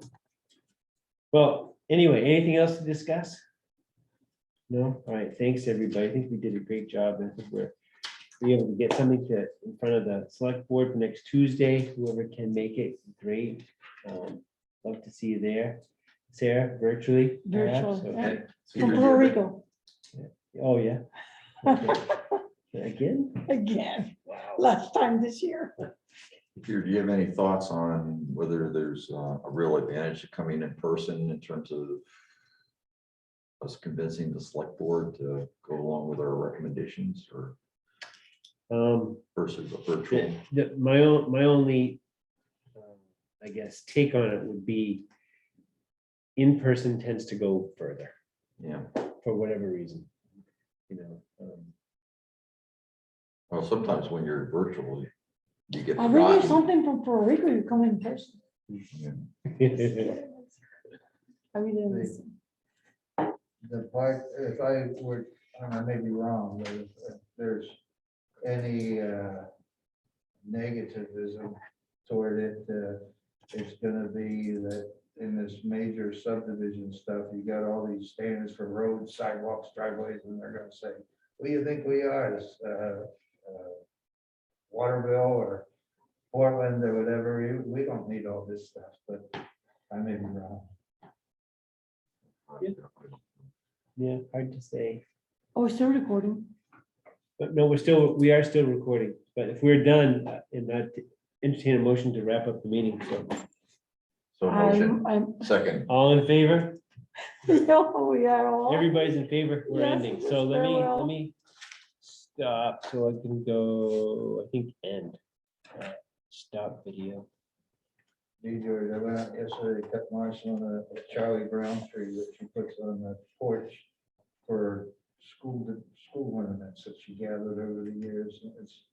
Well, anyway, anything else to discuss? No? All right, thanks, everybody. I think we did a great job. I think we're able to get something in front of the select board for next Tuesday. Whoever can make it, great. Love to see you there. Sarah, virtually. perhaps, Virtual, okay. yeah. From Puerto Rico, Oh, yeah. Okay. Again? again, Wow. last time this year. Peter, do you have any thoughts on whether there's a real advantage to coming in person in terms of us convincing the select board to go along with our recommendations or versus a virtual? My only, I guess, take on it would be in-person tends to go further Yeah, for whatever reason. well, sometimes when you're virtual, you get I read forgotten. something from Puerto Rico, you come in person. Yeah. I read it. The part, if I were, I may be wrong, but if there's any negativism toward it, it's gonna be that in this major subdivision stuff, you got all these standards for roads, sidewalks, driveways, and they're gonna say, what do you think we are, this, Waterville or Portland or whatever, we don't need all this stuff, but I may be wrong. Yeah, hard to say. Oh, still recording. But no, we are still recording, but if we're done, in that, entertain a motion to wrap up the meeting, so. So motion, I'm, second. All in favor? no, we are all. Everybody's in favor, we're Yes, ending, yes, so let farewell. me stop, so I can go, I think, end. Stop video. Hey, George, I went out yesterday, cut Marshall on a Charlie Brown tree that she puts on the porch for school ornaments that she gathered over the years. It's